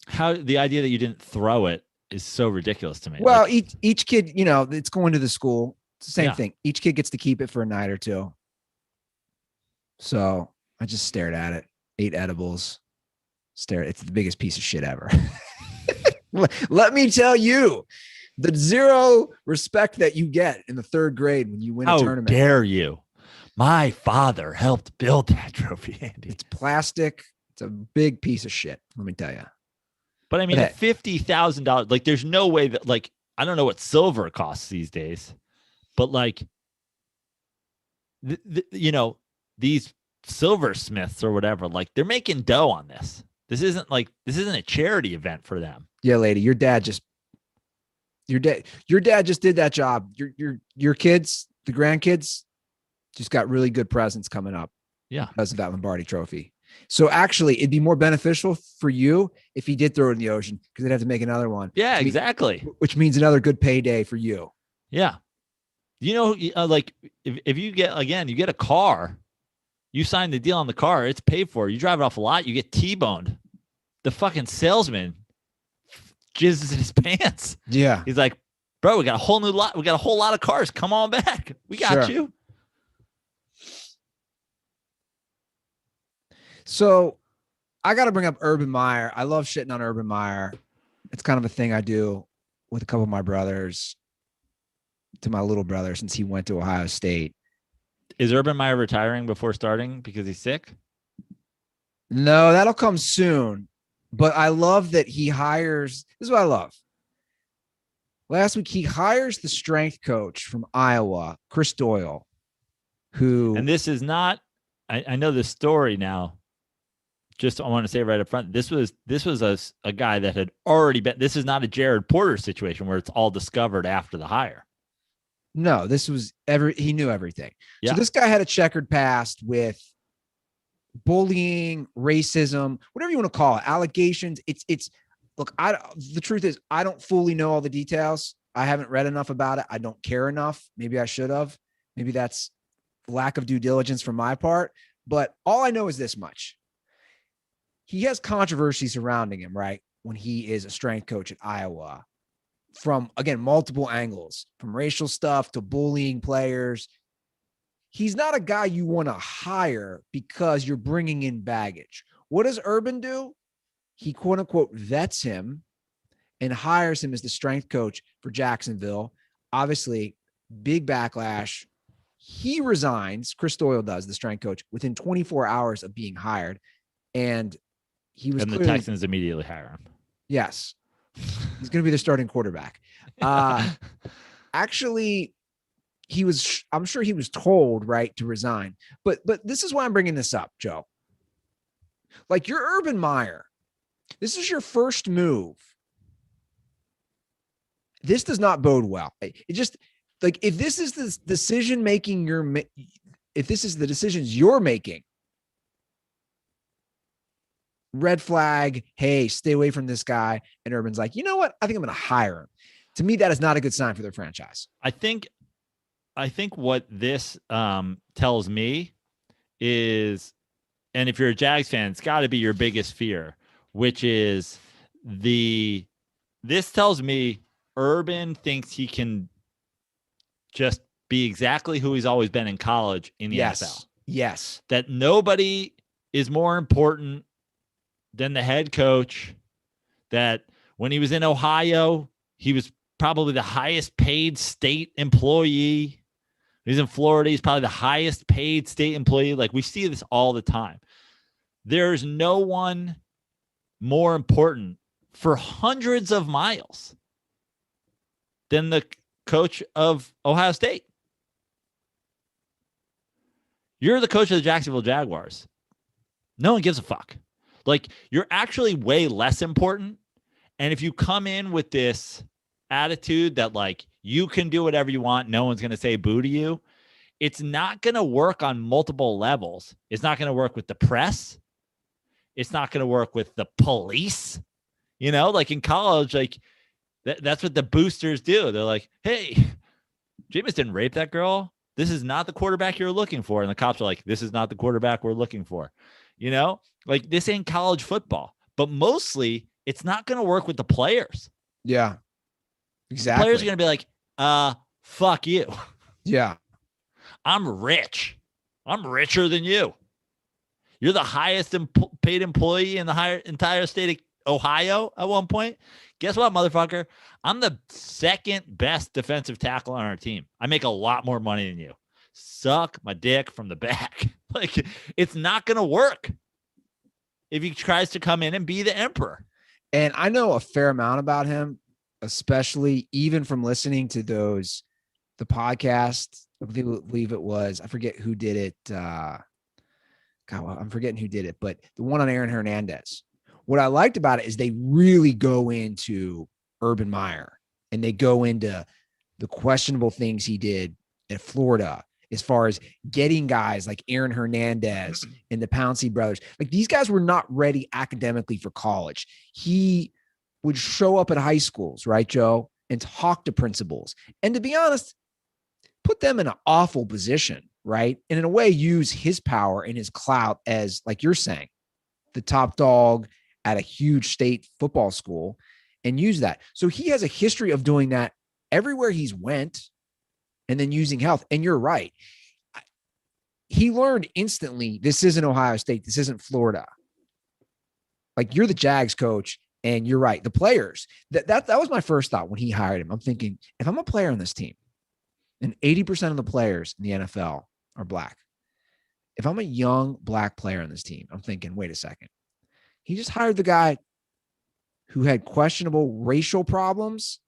How the idea that you didn't throw it is so ridiculous to me. Well, each kid, it's going to the school. It's the same Yeah. thing. Each kid gets to keep it for a night or two. So I just stared at it, ate edibles, It's the biggest piece of shit ever. Let me tell you, the zero respect that you get in the 3rd grade when you win a tournament. How dare you? My father helped build that trophy, Andy. It's plastic. It's a big piece of shit. Let me tell you. But I mean, at $50,000, like, there's no way that, like, I don't know what silver costs these days, but like, these silversmiths or whatever, like, they're making dough on this. This isn't a charity event for them. Yeah, lady, your dad just did that job. Your kids, the grandkids, just got really good presents coming up. Yeah, because of that Lombardi trophy. So actually, it'd be more beneficial for you if he did throw it in the ocean, because they'd have to make another one. Yeah, exactly. Which means another good payday for you. Yeah. Like, if you get a car, you sign the deal on the car, it's paid for. You drive it off a lot, you get T-boned. The fucking salesman jizzes in his pants. Yeah. He's like, bro, we got a whole lot of cars. Come on back. We got you. So I got to bring up Urban Meyer. I love shitting on Urban Meyer. It's kind of a thing I do with a couple of my brothers, to my little brother, since he went to Ohio State. Is Urban Meyer retiring before starting because he's sick? No, that'll come soon. But I love that he hires. This is what I love. Last week, he hires the strength coach from Iowa, Chris Doyle, who. And this is not, I know the story now. Just I want to say right up front, this was a guy that had already been. This is not a Jared Porter situation where it's all discovered after the hire. No, this was he knew everything. Yeah. So this guy had a checkered past with bullying, racism, whatever you want to call it, allegations. Look, the truth is, I don't fully know all the details. I haven't read enough about it. I don't care enough. Maybe I should have. Maybe that's lack of due diligence from my part. But all I know is this much. He has controversy surrounding him, right? When he is a strength coach at Iowa, from, again, multiple angles, from racial stuff to bullying players. He's not a guy you want to hire because you're bringing in baggage. What does Urban do? He, quote unquote, vets him and hires him as the strength coach for Jacksonville. Obviously, big backlash. He resigns. Chris Doyle does, the strength coach, within 24 hours of being hired. And the Texans immediately hire him. Yes. He's going to be the starting quarterback. Actually, I'm sure he was told, right, to resign. But this is why I'm bringing this up, Joe. Like, you're Urban Meyer. This is your first move. This does not bode well. It just, like, if this is the decision making if this is the decisions you're making, red flag, hey, stay away from this guy. And Urban's like, you know what? I think I'm going to hire him. To me, that is not a good sign for their franchise. I think what this tells me is, and if you're a Jags fan, it's got to be your biggest fear, which is this tells me Urban thinks he can just be exactly who he's always been in college in the NFL. Yes. That nobody is more important than the head coach, that when he was in Ohio, He was probably the highest paid state employee. He's in Florida. He's probably the highest paid state employee. Like, we see this all the time. There's no one more important for hundreds of miles than the coach of Ohio State. You're the coach of the Jacksonville Jaguars. No one gives a fuck. Like, you're actually way less important. And if you come in with this attitude that, like, you can do whatever you want, no one's going to say boo to you, it's not going to work on multiple levels. It's not going to work with the press. It's not going to work with the police. You know, like in college, like that's what the boosters do. They're like, hey, Jameis didn't rape that girl. This is not the quarterback you're looking for. And the cops are like, this is not the quarterback we're looking for. You know, like, this ain't college football. But mostly it's not going to work with the players. Yeah, exactly. The players are going to be like, fuck you. Yeah. I'm rich. I'm richer than you. You're the highest paid employee in the entire state of Ohio at one point. Guess what, motherfucker? I'm the second best defensive tackle on our team. I make a lot more money than you. Suck my dick from the back. Like, it's not going to work if he tries to come in and be the emperor. And I know a fair amount about him, especially even from listening to the podcast. I believe it was, I forget who did it. God, I'm forgetting who did it, but the one on Aaron Hernandez. What I liked about it is they really go into Urban Meyer, and they go into the questionable things he did at Florida, as far as getting guys like Aaron Hernandez and the Pouncey brothers. Like, these guys were not ready academically for college. He would show up at high schools, right, Joe, and talk to principals. And to be honest, put them in an awful position, right? And in a way, use his power and his clout as, like you're saying, the top dog at a huge state football school, and use that. So he has a history of doing that everywhere he's went, and then using health. And you're right. He learned instantly, this isn't Ohio State. This isn't Florida. Like, you're the Jags coach, and you're right. The players, that was my first thought when he hired him. I'm thinking, if I'm a player on this team, and 80% of the players in the NFL are black, if I'm a young black player on this team, I'm thinking, wait a second. He just hired the guy who had questionable racial problems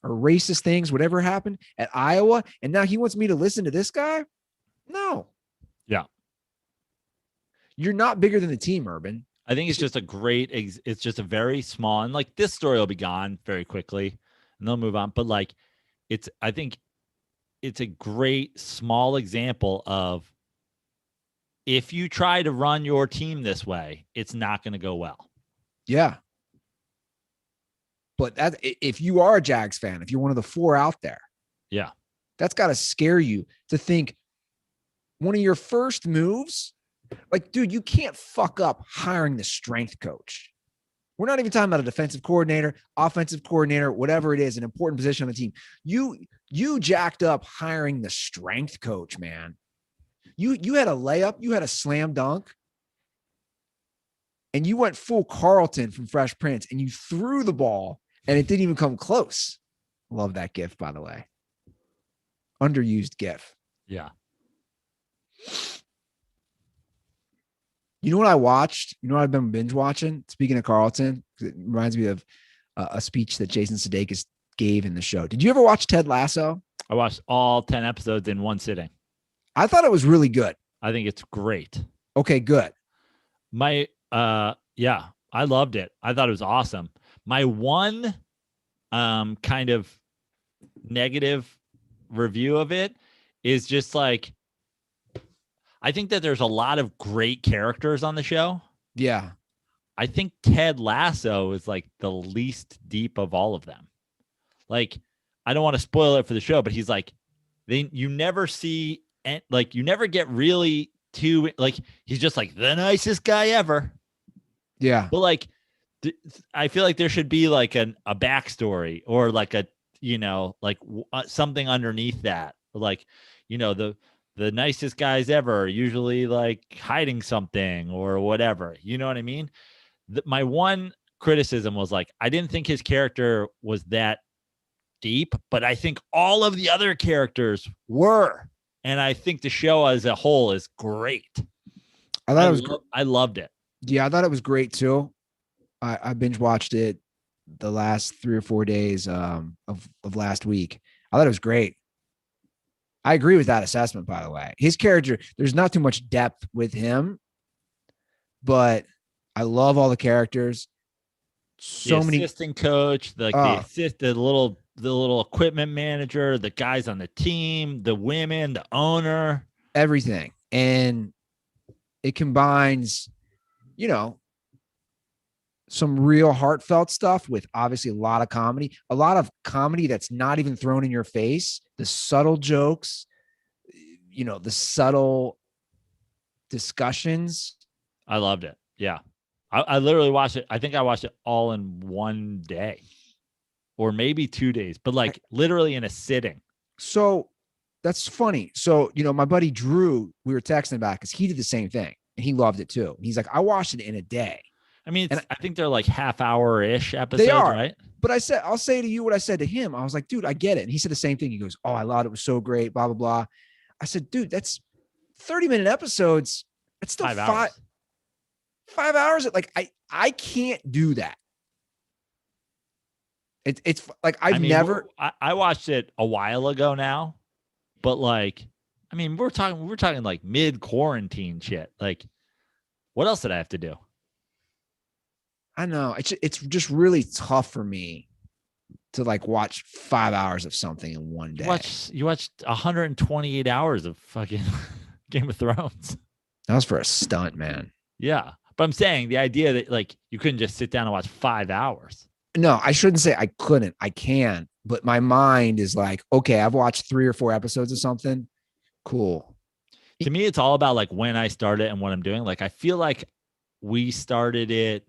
or racist things, whatever happened at Iowa, and now he wants me to listen to this guy? No. Yeah. You're not bigger than the team, Urban. I think it's just it's just a very small, and like, this story will be gone very quickly and they'll move on. But like, I think it's a great small example of, if you try to run your team this way, it's not going to go well. Yeah. But if you are a Jags fan, if you're one of the four out there, yeah, that's got to scare you to think one of your first moves, like, dude, you can't fuck up hiring the strength coach. We're not even talking about a defensive coordinator, offensive coordinator, whatever it is, an important position on the team. You jacked up hiring the strength coach, man. You had a layup, you had a slam dunk, and you went full Carlton from Fresh Prince, and you threw the ball, and it didn't even come close. Love that GIF, by the way. Underused GIF. Yeah. You know what I watched? You know what I've been binge watching? Speaking of Carlton, it reminds me of a speech that Jason Sudeikis gave in the show. Did you ever watch Ted Lasso? I watched all 10 episodes in one sitting. I thought it was really good. I think it's great. Okay, good. Yeah, I loved it. I thought it was awesome. My one kind of negative review of it is just like, I think that there's a lot of great characters on the show. Yeah. I think Ted Lasso is like the least deep of all of them. Like, I don't want to spoil it for the show, but he's like, you never see, like, you never get really too, like, he's just like the nicest guy ever. Yeah. But like, I feel like there should be like a backstory, or like a, like something underneath that. Like, the nicest guys ever are usually like hiding something or whatever. You know what I mean? My one criticism was like, I didn't think his character was that deep, but I think all of the other characters were. And I think the show as a whole is great. I loved it. Yeah, I thought it was great too. I binge watched it the last 3 or 4 days of last week. I thought it was great. I agree with that assessment, by the way. His character, there's not too much depth with him, but I love all the characters. So the many assistant coach, the little equipment manager, the guys on the team, the women, the owner, everything. And it combines, you know, some real heartfelt stuff with obviously a lot of comedy that's not even thrown in your face, the subtle jokes, you know, the subtle discussions. I loved it. Yeah. I literally watched it. I think I watched it all in one day or maybe 2 days, but like literally in a sitting. So that's funny. So, you know, my buddy Drew, we were texting back because he did the same thing and he loved it too. He's like, I watched it in a day. I mean, I think they're like half-hour-ish episodes, they are, right? But I'll say to you what I said to him. I was like, dude, I get it. And he said the same thing. He goes, oh, I thought it was so great, blah, blah, blah. I said, dude, that's 30-minute episodes. It's still 5 hours. 5 hours. Like, I can't do that. It's like, I watched it a while ago now, but like, I mean, we're talking like mid-quarantine shit. Like, what else did I have to do? I know it's just really tough for me to like watch 5 hours of something in one day. You watched 128 hours of fucking Game of Thrones. That was for a stunt, man. Yeah. But I'm saying the idea that like you couldn't just sit down and watch 5 hours. No, I shouldn't say I couldn't. I can, but my mind is like, okay, I've watched 3 or 4 episodes of something. Cool. To me, it's all about like when I started and what I'm doing. Like, I feel like we started it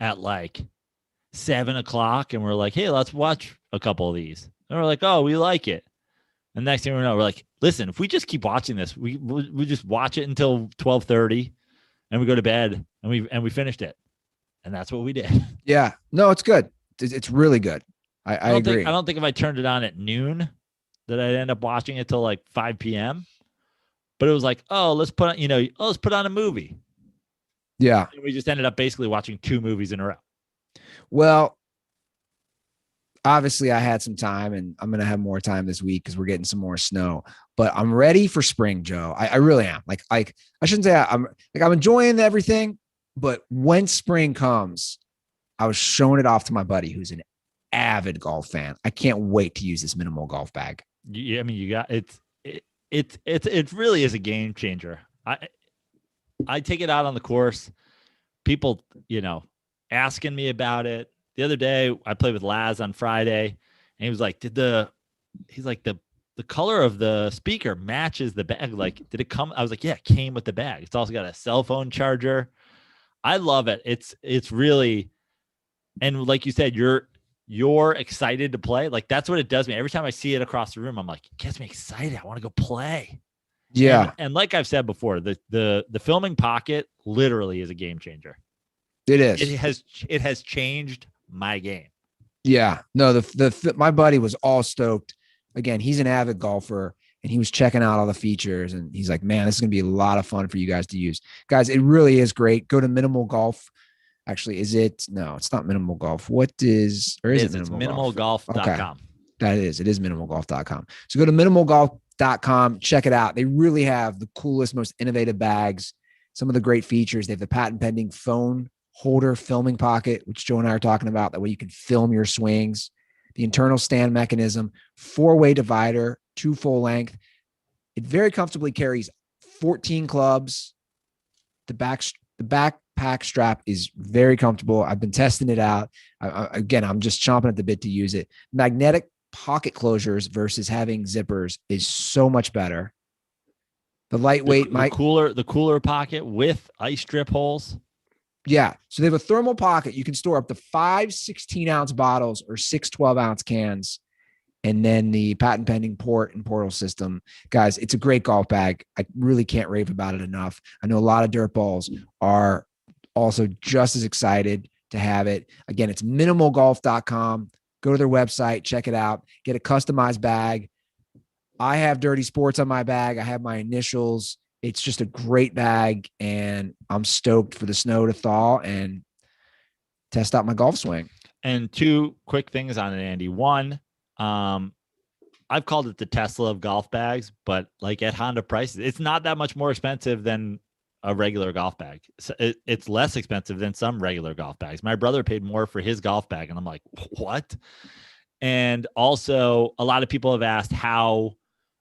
at like 7:00 and we're like, hey, let's watch a couple of these. And we're like, oh, we like it. And next thing we know, we're like, listen, if we just keep watching this, we just watch it until 12:30 and we go to bed and we finished it. And that's what we did. Yeah, no, it's good. It's really good. I agree. I don't think if I turned it on at noon that I'd end up watching it till like 5 p.m. But it was like, oh, let's put on a movie. Yeah. And we just ended up basically watching 2 movies in a row. Well, obviously I had some time and I'm going to have more time this week because we're getting some more snow, but I'm ready for spring, Joe. I really am. Like I shouldn't say I'm enjoying everything, but when spring comes, I was showing it off to my buddy who's an avid golf fan. I can't wait to use this minimal golf bag. I mean, you got it really is a game changer. I take it out on the course. People, asking me about it. The other day, I played with Laz on Friday, and he was like, the color of the speaker matches the bag. Like, did it come? I was like, yeah, it came with the bag. It's also got a cell phone charger. I love it. It's really, and like you said, you're excited to play. Like, that's what it does me. Every time I see it across the room, I'm like, it gets me excited. I want to go play. Yeah. And like I've said before, the filming pocket literally is a game changer. It is. It has changed my game. Yeah. No, my buddy was all stoked. Again, he's an avid golfer and he was checking out all the features and he's like, man, this is going to be a lot of fun for you guys to use. Guys, it really is great. Go to Minimal Golf. Actually, no, it's not Minimal Golf. What is, or is it Minimal Golf? Minimalgolf.com. Okay. That is. It is minimalgolf.com. So go to minimalgolf.com. Check it out. They really have the coolest, most innovative bags. Some of the great features. They have the patent pending phone holder filming pocket, which Joe and I are talking about. That way you can film your swings. The internal stand mechanism, 4-way divider, 2 full length. It very comfortably carries 14 clubs. The backpack strap is very comfortable. I've been testing it out. Again, I'm just chomping at the bit to use it. Magnetic pocket closures versus having zippers is so much better. The lightweight, the cooler pocket with ice strip holes. Yeah. So they have a thermal pocket. You can store up to 5 16-ounce bottles or 6 12-ounce cans. And then the patent pending port and portal system. Guys, it's a great golf bag. I really can't rave about it enough. I know a lot of dirt balls are also just as excited to have it. Again, it's minimalgolf.com. Go to their website, check it out, get a customized bag. I have Dirty Sports on my bag. I have my initials. It's just a great bag, and I'm stoked for the snow to thaw and test out my golf swing. And two quick things on it, Andy. One, I've called it the Tesla of golf bags, but like at Honda prices, it's not that much more expensive than a regular golf bag. So it's less expensive than some regular golf bags. My brother paid more for his golf bag, and I'm like, what? And also, a lot of people have asked how,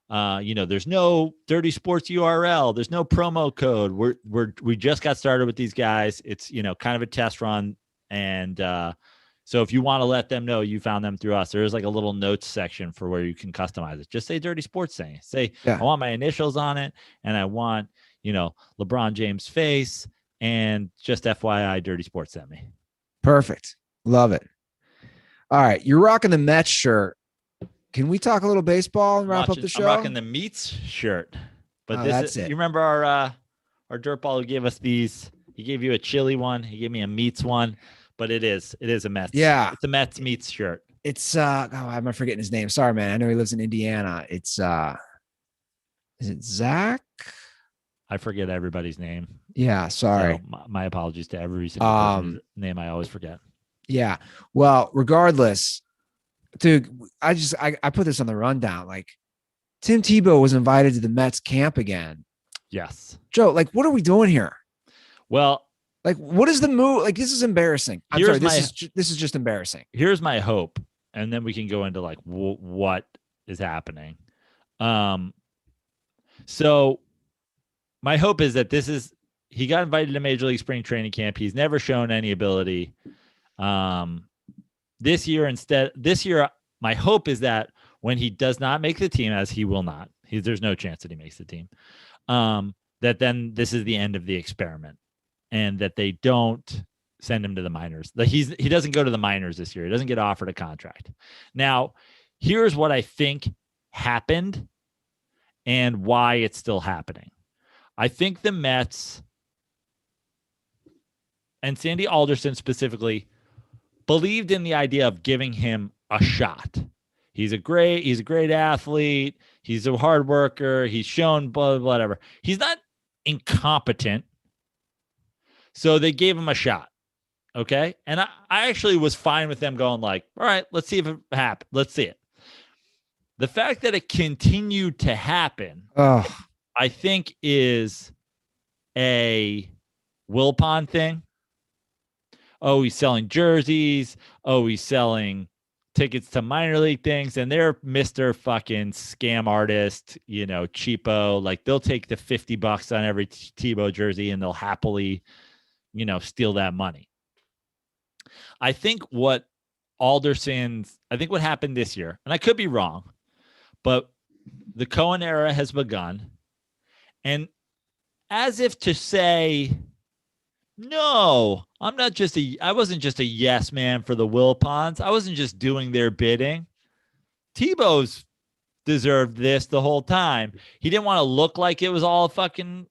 there's no Dirty Sports URL, there's no promo code. We just got started with these guys. It's kind of a test run, and so if you want to let them know you found them through us, there is like a little notes section for where you can customize it. Just say Dirty Sports thing. Say, I want my initials on it, and I want, LeBron James' face, and just FYI, Dirty Sports sent me. Perfect. Love it. All right. You're rocking the Mets shirt. Can we talk a little baseball and wrap up the show? I'm rocking the Meats shirt. But that's it. You remember our dirtball who gave us these? He gave you a chili one. He gave me a Meats one. But it is a Mets. Yeah. It's a Mets Meats shirt. It's I'm forgetting his name. Sorry, man. I know he lives in Indiana. It's is it Zach? I forget everybody's name. Yeah, sorry. So my apologies to every single person's name I always forget. Yeah. Well, regardless, dude, I put this on the rundown. Like, Tim Tebow was invited to the Mets camp again. Yes. Joe, like, what are we doing here? Well, like, what is the move? Like, this is embarrassing. I'm sorry. This is just embarrassing. Here's my hope, and then we can go into like what is happening. So my hope is that he got invited to Major League Spring Training Camp. He's never shown any ability. This year, my hope is that when he does not make the team, as he will not, there's no chance that he makes the team, that then this is the end of the experiment, and that they don't send him to the minors. He doesn't go to the minors this year. He doesn't get offered a contract. Now, here's what I think happened and why it's still happening. I think the Mets and Sandy Alderson specifically believed in the idea of giving him a shot. He's a great athlete. He's a hard worker. He's shown whatever. He's not incompetent. So they gave him a shot. Okay. And I actually was fine with them going like, all right, let's see if it happens. Let's see it. The fact that it continued to happen, I think, is a Wilpon thing. Oh, he's selling jerseys. Oh, he's selling tickets to minor league things. And they're Mr. fucking scam artist, cheapo. Like, they'll take the $50 on every Tebow jersey and they'll happily, steal that money. I think what happened this year, and I could be wrong, but the Cohen era has begun. And as if to say, no, I wasn't just a yes man for the Wilpons. I wasn't just doing their bidding. Tebow's deserved this the whole time. He didn't want to look like it was all a fucking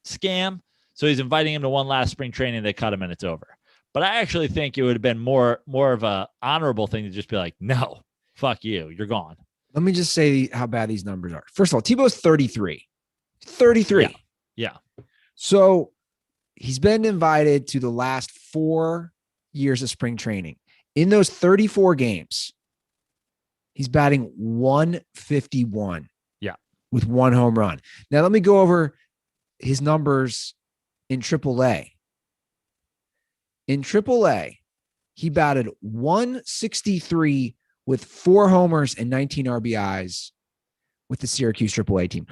scam. So he's inviting him to one last spring training. They cut him and it's over. But I actually think it would have been more of a honorable thing to just be like, no, fuck you. You're gone. Let me just say how bad these numbers are. First of all, Tebow's 33. 33. Yeah. So he's been invited to the last 4 years of spring training. In those 34 games, he's batting 151. Yeah. With one home run. Now, let me go over his numbers in AAA. In AAA, he batted 163 with 4 homers and 19 RBIs with the Syracuse AAA team.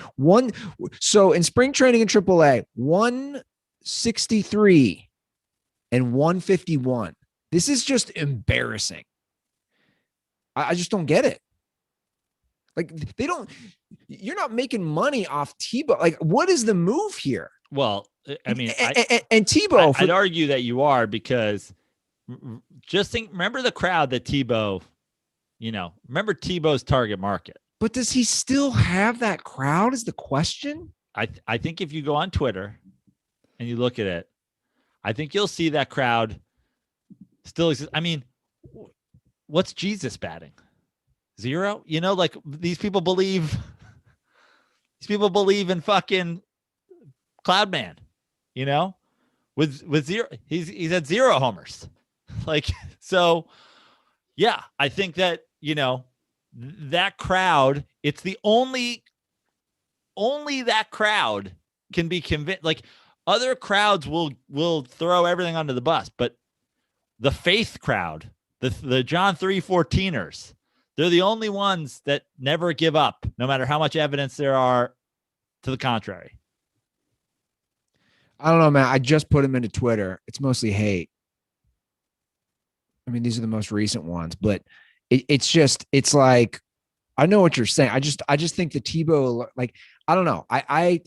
So in spring training in AAA, 163 and 151. This is just embarrassing. I just don't get it. Like, you're not making money off Tebow. Like, what is the move here? Well, I mean, and Tebow, I'd argue that you are, because just remember the crowd that Tebow, remember Tebow's target market. But does he still have that crowd is the question? I think if you go on Twitter and you look at it, I think you'll see that crowd still exists. I mean, what's Jesus batting? 0? You know, like these people believe in fucking Cloud Man, you know, with 0, he's at 0 homers. Like, so yeah, I think that, you know, that crowd, it's the only that crowd can be convinced. Like other crowds will throw everything under the bus, but the faith crowd, the John 3:14ers, they're the only ones that never give up, no matter how much evidence there are to the contrary. I don't know, man. I just put him into Twitter. It's mostly hate. I mean, these are the most recent ones, but it's like, I know what you're saying. I just think the Tebow, like, I don't know. I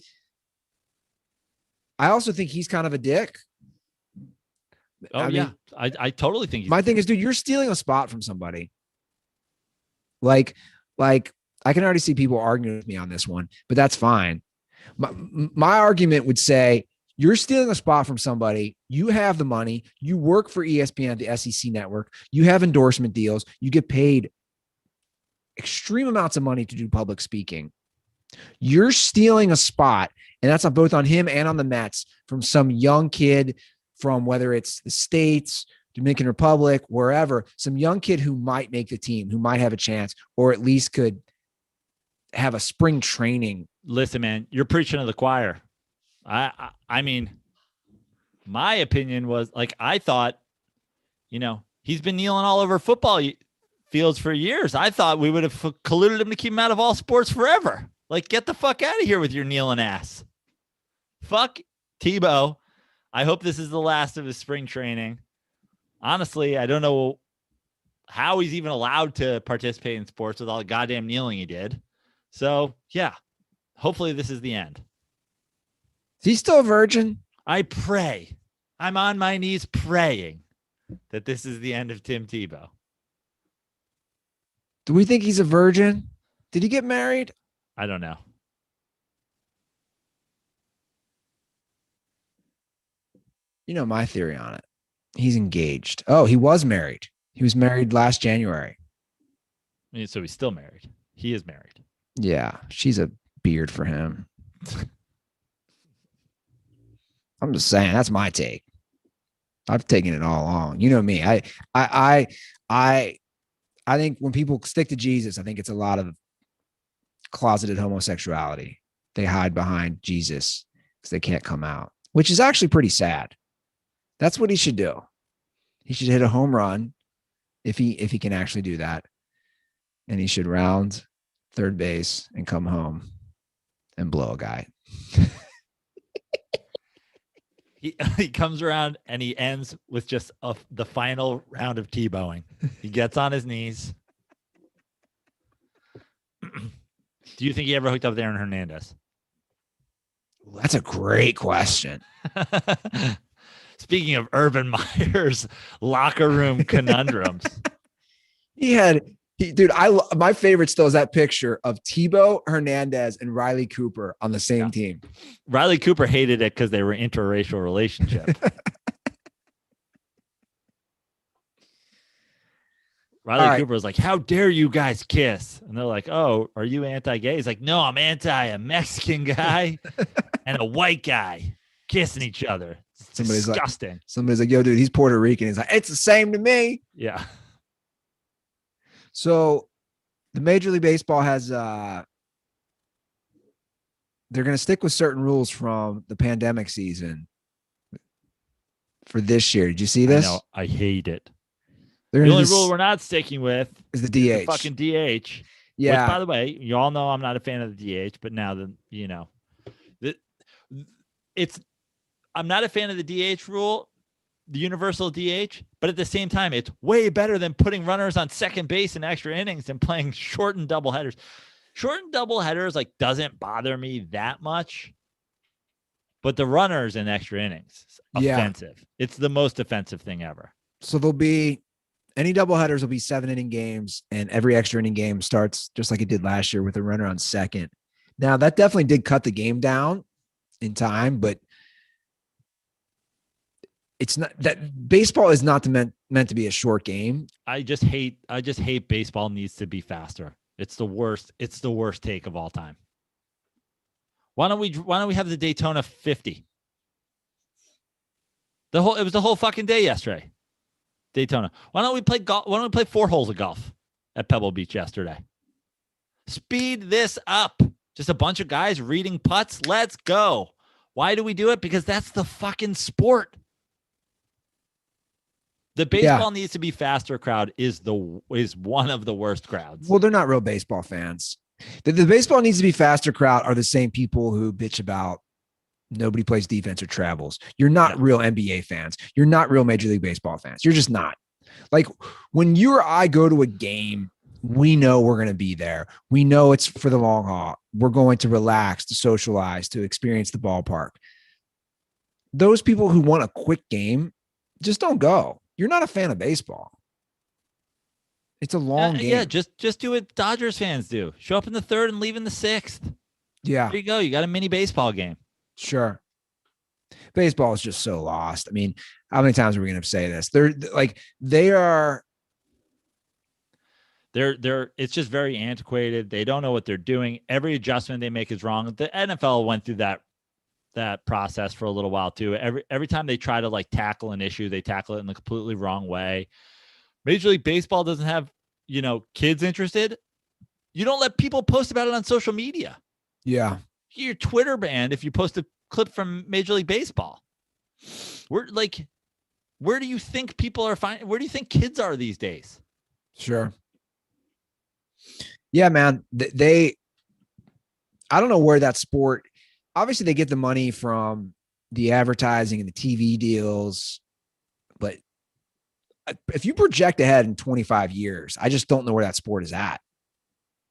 also think he's kind of a dick. Oh, I mean, I totally think my thing is, dude, you're stealing a spot from somebody. Like I can already see people arguing with me on this one, but that's fine. My argument would say, you're stealing a spot from somebody. You have the money. You work for ESPN, the SEC network. You have endorsement deals. You get paid extreme amounts of money to do public speaking. You're stealing a spot, and that's both on him and on the Mets, from some young kid from, whether it's the States, Dominican Republic, wherever, some young kid who might make the team, who might have a chance, or at least could have a spring training. Listen, man, you're preaching to the choir. I mean, my opinion was, like, I thought, you know, he's been kneeling all over football fields for years. I thought we would have colluded him to keep him out of all sports forever. Like, get the fuck out of here with your kneeling ass. Fuck Tebow. I hope this is the last of his spring training. Honestly, I don't know how he's even allowed to participate in sports with all the goddamn kneeling he did. So, yeah, hopefully this is the end. Is he still a virgin? I pray. I'm on my knees praying that this is the end of Tim Tebow. Do we think he's a virgin? Did he get married? I don't know. You know my theory on it. He's engaged. Oh, he was married. He was married last January. I mean, so he's still married. He is married. Yeah. She's a beard for him. I'm just saying, that's my take. I've taken it all along. You know me. I think when people stick to Jesus, I think it's a lot of closeted homosexuality. They hide behind Jesus because they can't come out, which is actually pretty sad. That's what he should do. He should hit a home run if he can actually do that. And he should round third base and come home and blow a guy. He comes around and he ends with just the final round of Tebowing. He gets on his knees. Do you think he ever hooked up with Aaron Hernandez? That's a great question. Speaking of Urban Meyer's locker room conundrums. Dude, my favorite still is that picture of Tebow, Hernandez, and Riley Cooper on the same team. Riley Cooper hated it because they were interracial relationship. Riley Cooper was like, "How dare you guys kiss?" And they're like, "Oh, are you anti-gay?" He's like, "No, I'm anti a Mexican guy and a white guy kissing each other. It's disgusting." Somebody's like, "Yo, dude, he's Puerto Rican." He's like, "It's the same to me." Yeah. So the Major League Baseball has they're going to stick with certain rules from the pandemic season for this year. Did you see this? I know. I hate it. The only rule we're not sticking with is the DH. The fucking DH. Yeah. Which, by the way, you all know I'm not a fan of the DH, but now I'm not a fan of the DH rule, the universal DH, but at the same time, it's way better than putting runners on second base in extra innings and playing shortened doubleheaders. Shortened doubleheaders doesn't bother me that much, but the runners in extra innings, offensive. It's the most offensive thing ever. So any doubleheaders will be 7-inning games, and every extra inning game starts just like it did last year with a runner on second. Now that definitely did cut the game down in time, but it's not that baseball is not meant to be a short game. I just hate baseball needs to be faster. It's the worst. It's the worst take of all time. Why don't we have the Daytona 50? It was the whole fucking day yesterday. Daytona. Why don't we play golf? Why don't we play 4 holes of golf at Pebble Beach yesterday? Speed this up. Just a bunch of guys reading putts. Let's go. Why do we do it? Because that's the fucking sport. The baseball needs to be faster crowd is one of the worst crowds. Well, they're not real baseball fans. The baseball needs to be faster crowd are the same people who bitch about nobody plays defense or travels. You're not real NBA fans. You're not real Major League Baseball fans. You're just not. Like when you or I go to a game, we know we're going to be there. We know it's for the long haul. We're going to relax, to socialize, to experience the ballpark. Those people who want a quick game just don't go. You're not a fan of baseball. It's a long game. Yeah, just do what Dodgers fans do. Show up in the 3rd and leave in the 6th. Yeah. There you go. You got a mini baseball game. Sure. Baseball is just so lost. I mean, how many times are we going to say this? It's just very antiquated. They don't know what they're doing. Every adjustment they make is wrong. The NFL went through that process for a little while too. Every time they try to like tackle an issue, they tackle it in the completely wrong way. Major League Baseball doesn't have, kids interested. You don't let people post about it on social media. Yeah. You're Twitter banned if you post a clip from Major League Baseball. Where do you think people are finding? Where do you think kids are these days? Sure. Yeah, man. I don't know where that sport, obviously they get the money from the advertising and the TV deals, but if you project ahead in 25 years, I just don't know where that sport is at.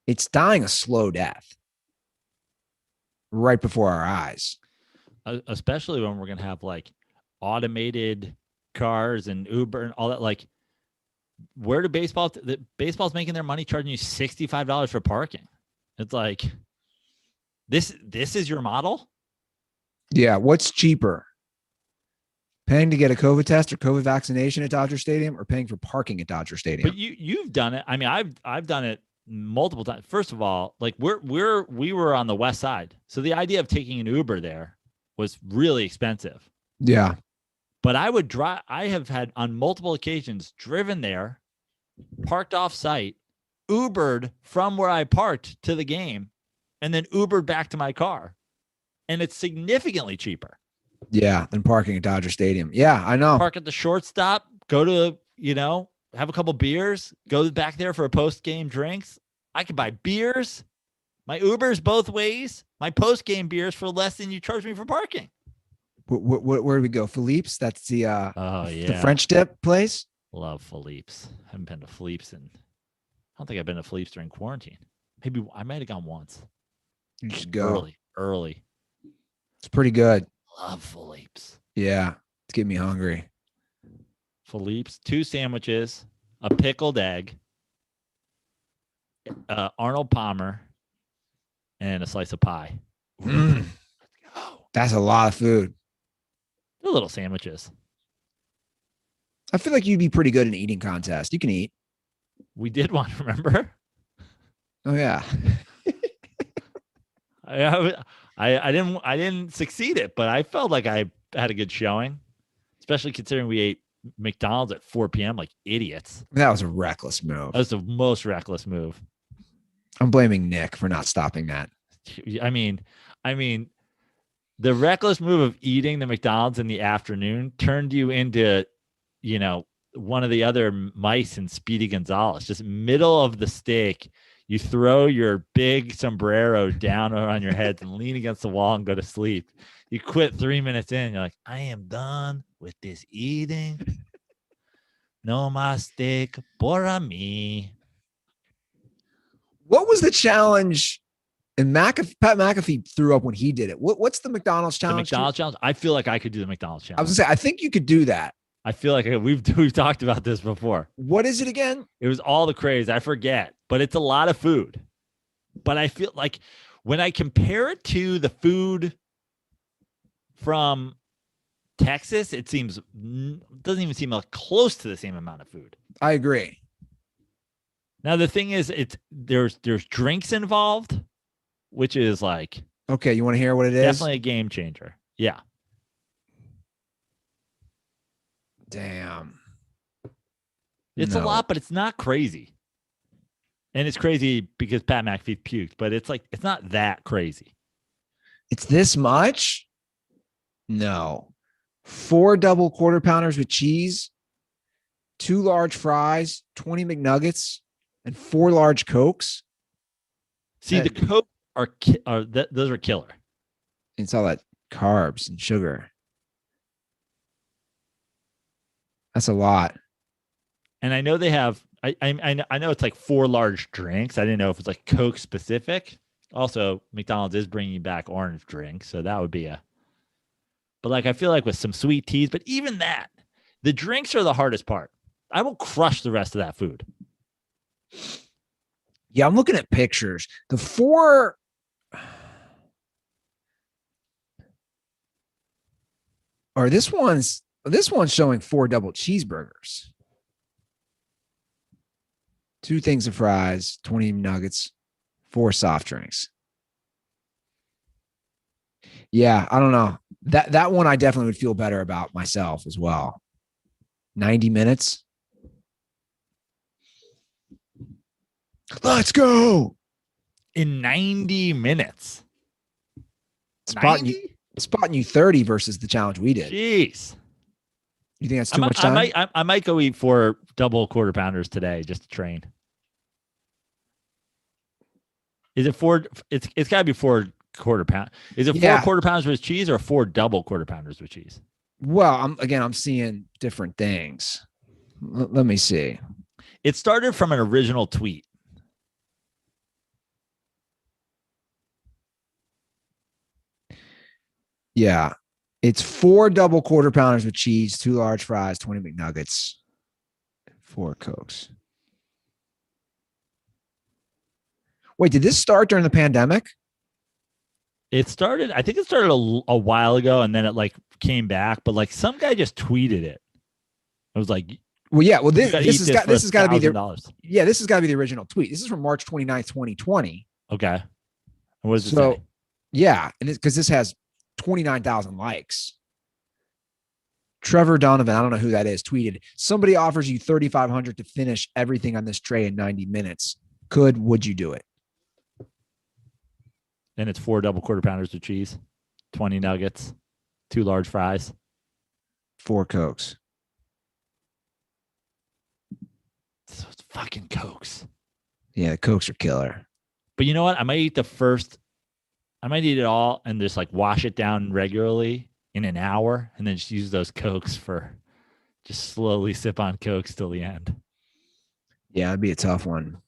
It's dying a slow death right before our eyes. Especially when we're going to have like automated cars and Uber and all that. Like, where do baseball's making their money charging you $65 for parking? It's like, this is your model? Yeah. What's cheaper? Paying to get a COVID test or COVID vaccination at Dodger Stadium or paying for parking at Dodger Stadium? But you've done it. I mean, I've done it multiple times. First of all, like we were on the west side. So the idea of taking an Uber there was really expensive. Yeah. But I have had on multiple occasions driven there, parked off site, Ubered from where I parked to the game, and then Ubered back to my car. And it's significantly cheaper. Yeah, than parking at Dodger Stadium. Yeah, I know. Park at the shortstop, go to, have a couple beers, go back there for a post-game drinks. I could buy beers, my Ubers both ways, my post-game beers for less than you charge me for parking. Where do we go? Philippe's? That's the the French dip place. Love Philippe's. Haven't been to Philippe's I don't think I've been to Philippe's during quarantine. Maybe I might have gone once. You should go early. It's pretty good. Love Philippe's. Yeah, it's getting me hungry. Philippe's, 2 sandwiches, a pickled egg, Arnold Palmer, and a slice of pie. Let's go. That's a lot of food. They're little sandwiches. I feel like you'd be pretty good in eating contest. You can eat. We did one, remember? Oh yeah. I didn't succeed it, but I felt like I had a good showing, especially considering we ate McDonald's at 4 p.m. like idiots. That was a reckless move. That was the most reckless move. I'm blaming Nick for not stopping that. I mean, the reckless move of eating the McDonald's in the afternoon turned you into, one of the other mice in Speedy Gonzalez, just middle of the steak. You throw your big sombrero down on your head and lean against the wall and go to sleep. You quit 3 minutes in. You're like, I am done with this eating. No más steak para mí. What was the challenge? And Pat McAfee threw up when he did it. What's the McDonald's challenge? The McDonald's challenge? I feel like I could do the McDonald's challenge. I was going to say, I think you could do that. I feel like we've talked about this before. What is it again? It was all the craze. I forget, but it's a lot of food. But I feel like when I compare it to the food from Texas, it doesn't even seem like close to the same amount of food. I agree. Now the thing is, there's drinks involved, which is like Okay, you want to hear what it is? definitely a game changer. Yeah. Damn. It's a lot, but it's not crazy. And it's crazy because Pat McAfee puked, but it's not that crazy. It's this much? No. 4 double quarter pounders with cheese, 2 large fries, 20 McNuggets, and 4 large Cokes. See, the Coke those are killer. It's all that carbs and sugar. That's a lot. And I know they have, I know it's like 4 large drinks. I didn't know if it's like Coke specific. Also, McDonald's is bringing back orange drinks, so that would be but like, I feel like with some sweet teas, but even that, the drinks are the hardest part. I will crush the rest of that food. Yeah, I'm looking at pictures. The 4 or this one's showing 4 double cheeseburgers. 2 things of fries, 20 nuggets, 4 soft drinks. Yeah, I don't know. That one I definitely would feel better about myself as well. 90 minutes. Let's go. In 90 minutes. Spotting you 30 versus the challenge we did. Jeez. You think that's too much time? I might go eat 4 double quarter pounders today just to train. Is it 4? It's got to be 4 quarter pound. Is it 4 quarter pounders with cheese or 4 double quarter pounders with cheese? Well, I'm seeing different things. Let me see. It started from an original tweet. Yeah. It's 4 double quarter pounders with cheese, 2 large fries, 20 McNuggets, 4 Cokes. Wait, did this start during the pandemic? I think it started a while ago, and then it like came back, but like some guy just tweeted it. It was like, well, yeah, well, this has got to be this has got to be the original tweet. This is from March 29th, 2020. Okay. And what does it say? Yeah, and because this has 29,000 likes. Trevor Donovan, I don't know who that is, tweeted, somebody offers you $3,500 to finish everything on this tray in 90 minutes. Would you do it? And it's 4 double quarter pounders with cheese, 20 nuggets, 2 large fries, 4 Cokes. So it's fucking Cokes. Yeah, the Cokes are killer. But you know what? I might eat it all and just like wash it down regularly in an hour and then just use those Cokes just slowly sip on Cokes till the end. Yeah, it'd be a tough one.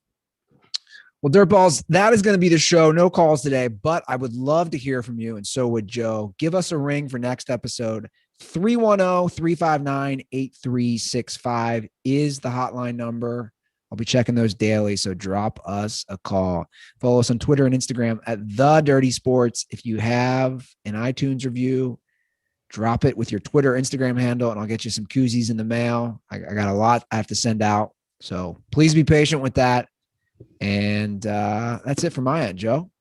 Well, Dirtballs, that is going to be the show. No calls today, but I would love to hear from you, and so would Joe. Give us a ring for next episode. 310-359-8365 is the hotline number. I'll be checking those daily, so drop us a call. Follow us on Twitter and Instagram at The Dirty Sports. If you have an iTunes review, drop it with your Twitter, Instagram handle, and I'll get you some koozies in the mail. I got a lot I have to send out, so please be patient with that. And that's it from my end, Joe.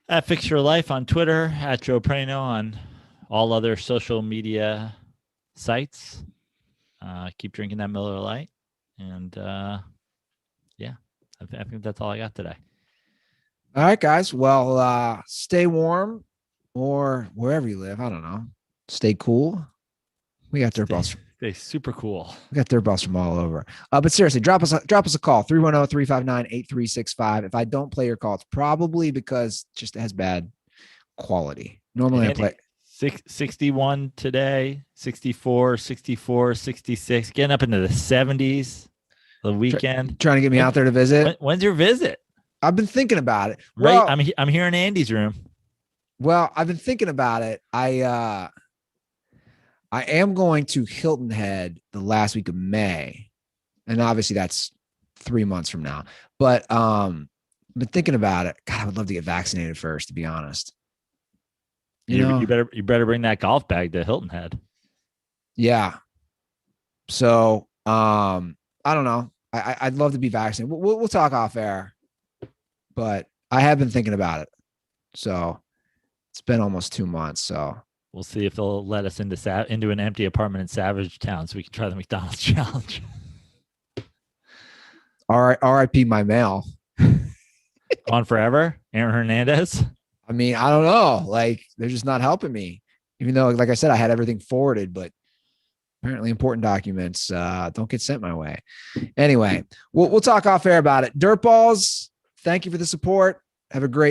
At Fix Your Life on Twitter, at Joe Prano on all other social media sites. Keep drinking that Miller Lite. And yeah, I think that's all I got today. All right, guys. Well, stay warm or wherever you live. I don't know. Stay cool. We got Dirtballs. Stay super cool. We got Dirtballs from all over. But seriously, drop us a call, 310-359-8365. If I don't play your call, it's probably because it just has bad quality. Normally I play 61 today, 64, 66, getting up into the 70s the weekend. Trying to get me out there to visit. When's your visit? I've been thinking about it. Right. I'm here in Andy's room. Well, I've been thinking about it. I am going to Hilton Head the last week of May. And obviously that's 3 months from now. But I've been thinking about it. God, I would love to get vaccinated first, to be honest. You better bring that golf bag to Hilton Head. Yeah. So, I don't know. I'd love to be vaccinated. We'll talk off air, but I have been thinking about it. So it's been almost 2 months. So we'll see if they'll let us into an empty apartment in Savage Town so we can try the McDonald's challenge. All right. RIP my mail. Gone forever. Aaron Hernandez. I mean, I don't know. Like, they're just not helping me, even though, like I said, I had everything forwarded, but apparently important documents don't get sent my way. Anyway, we'll talk off air about it. Dirtballs, thank you for the support. Have a great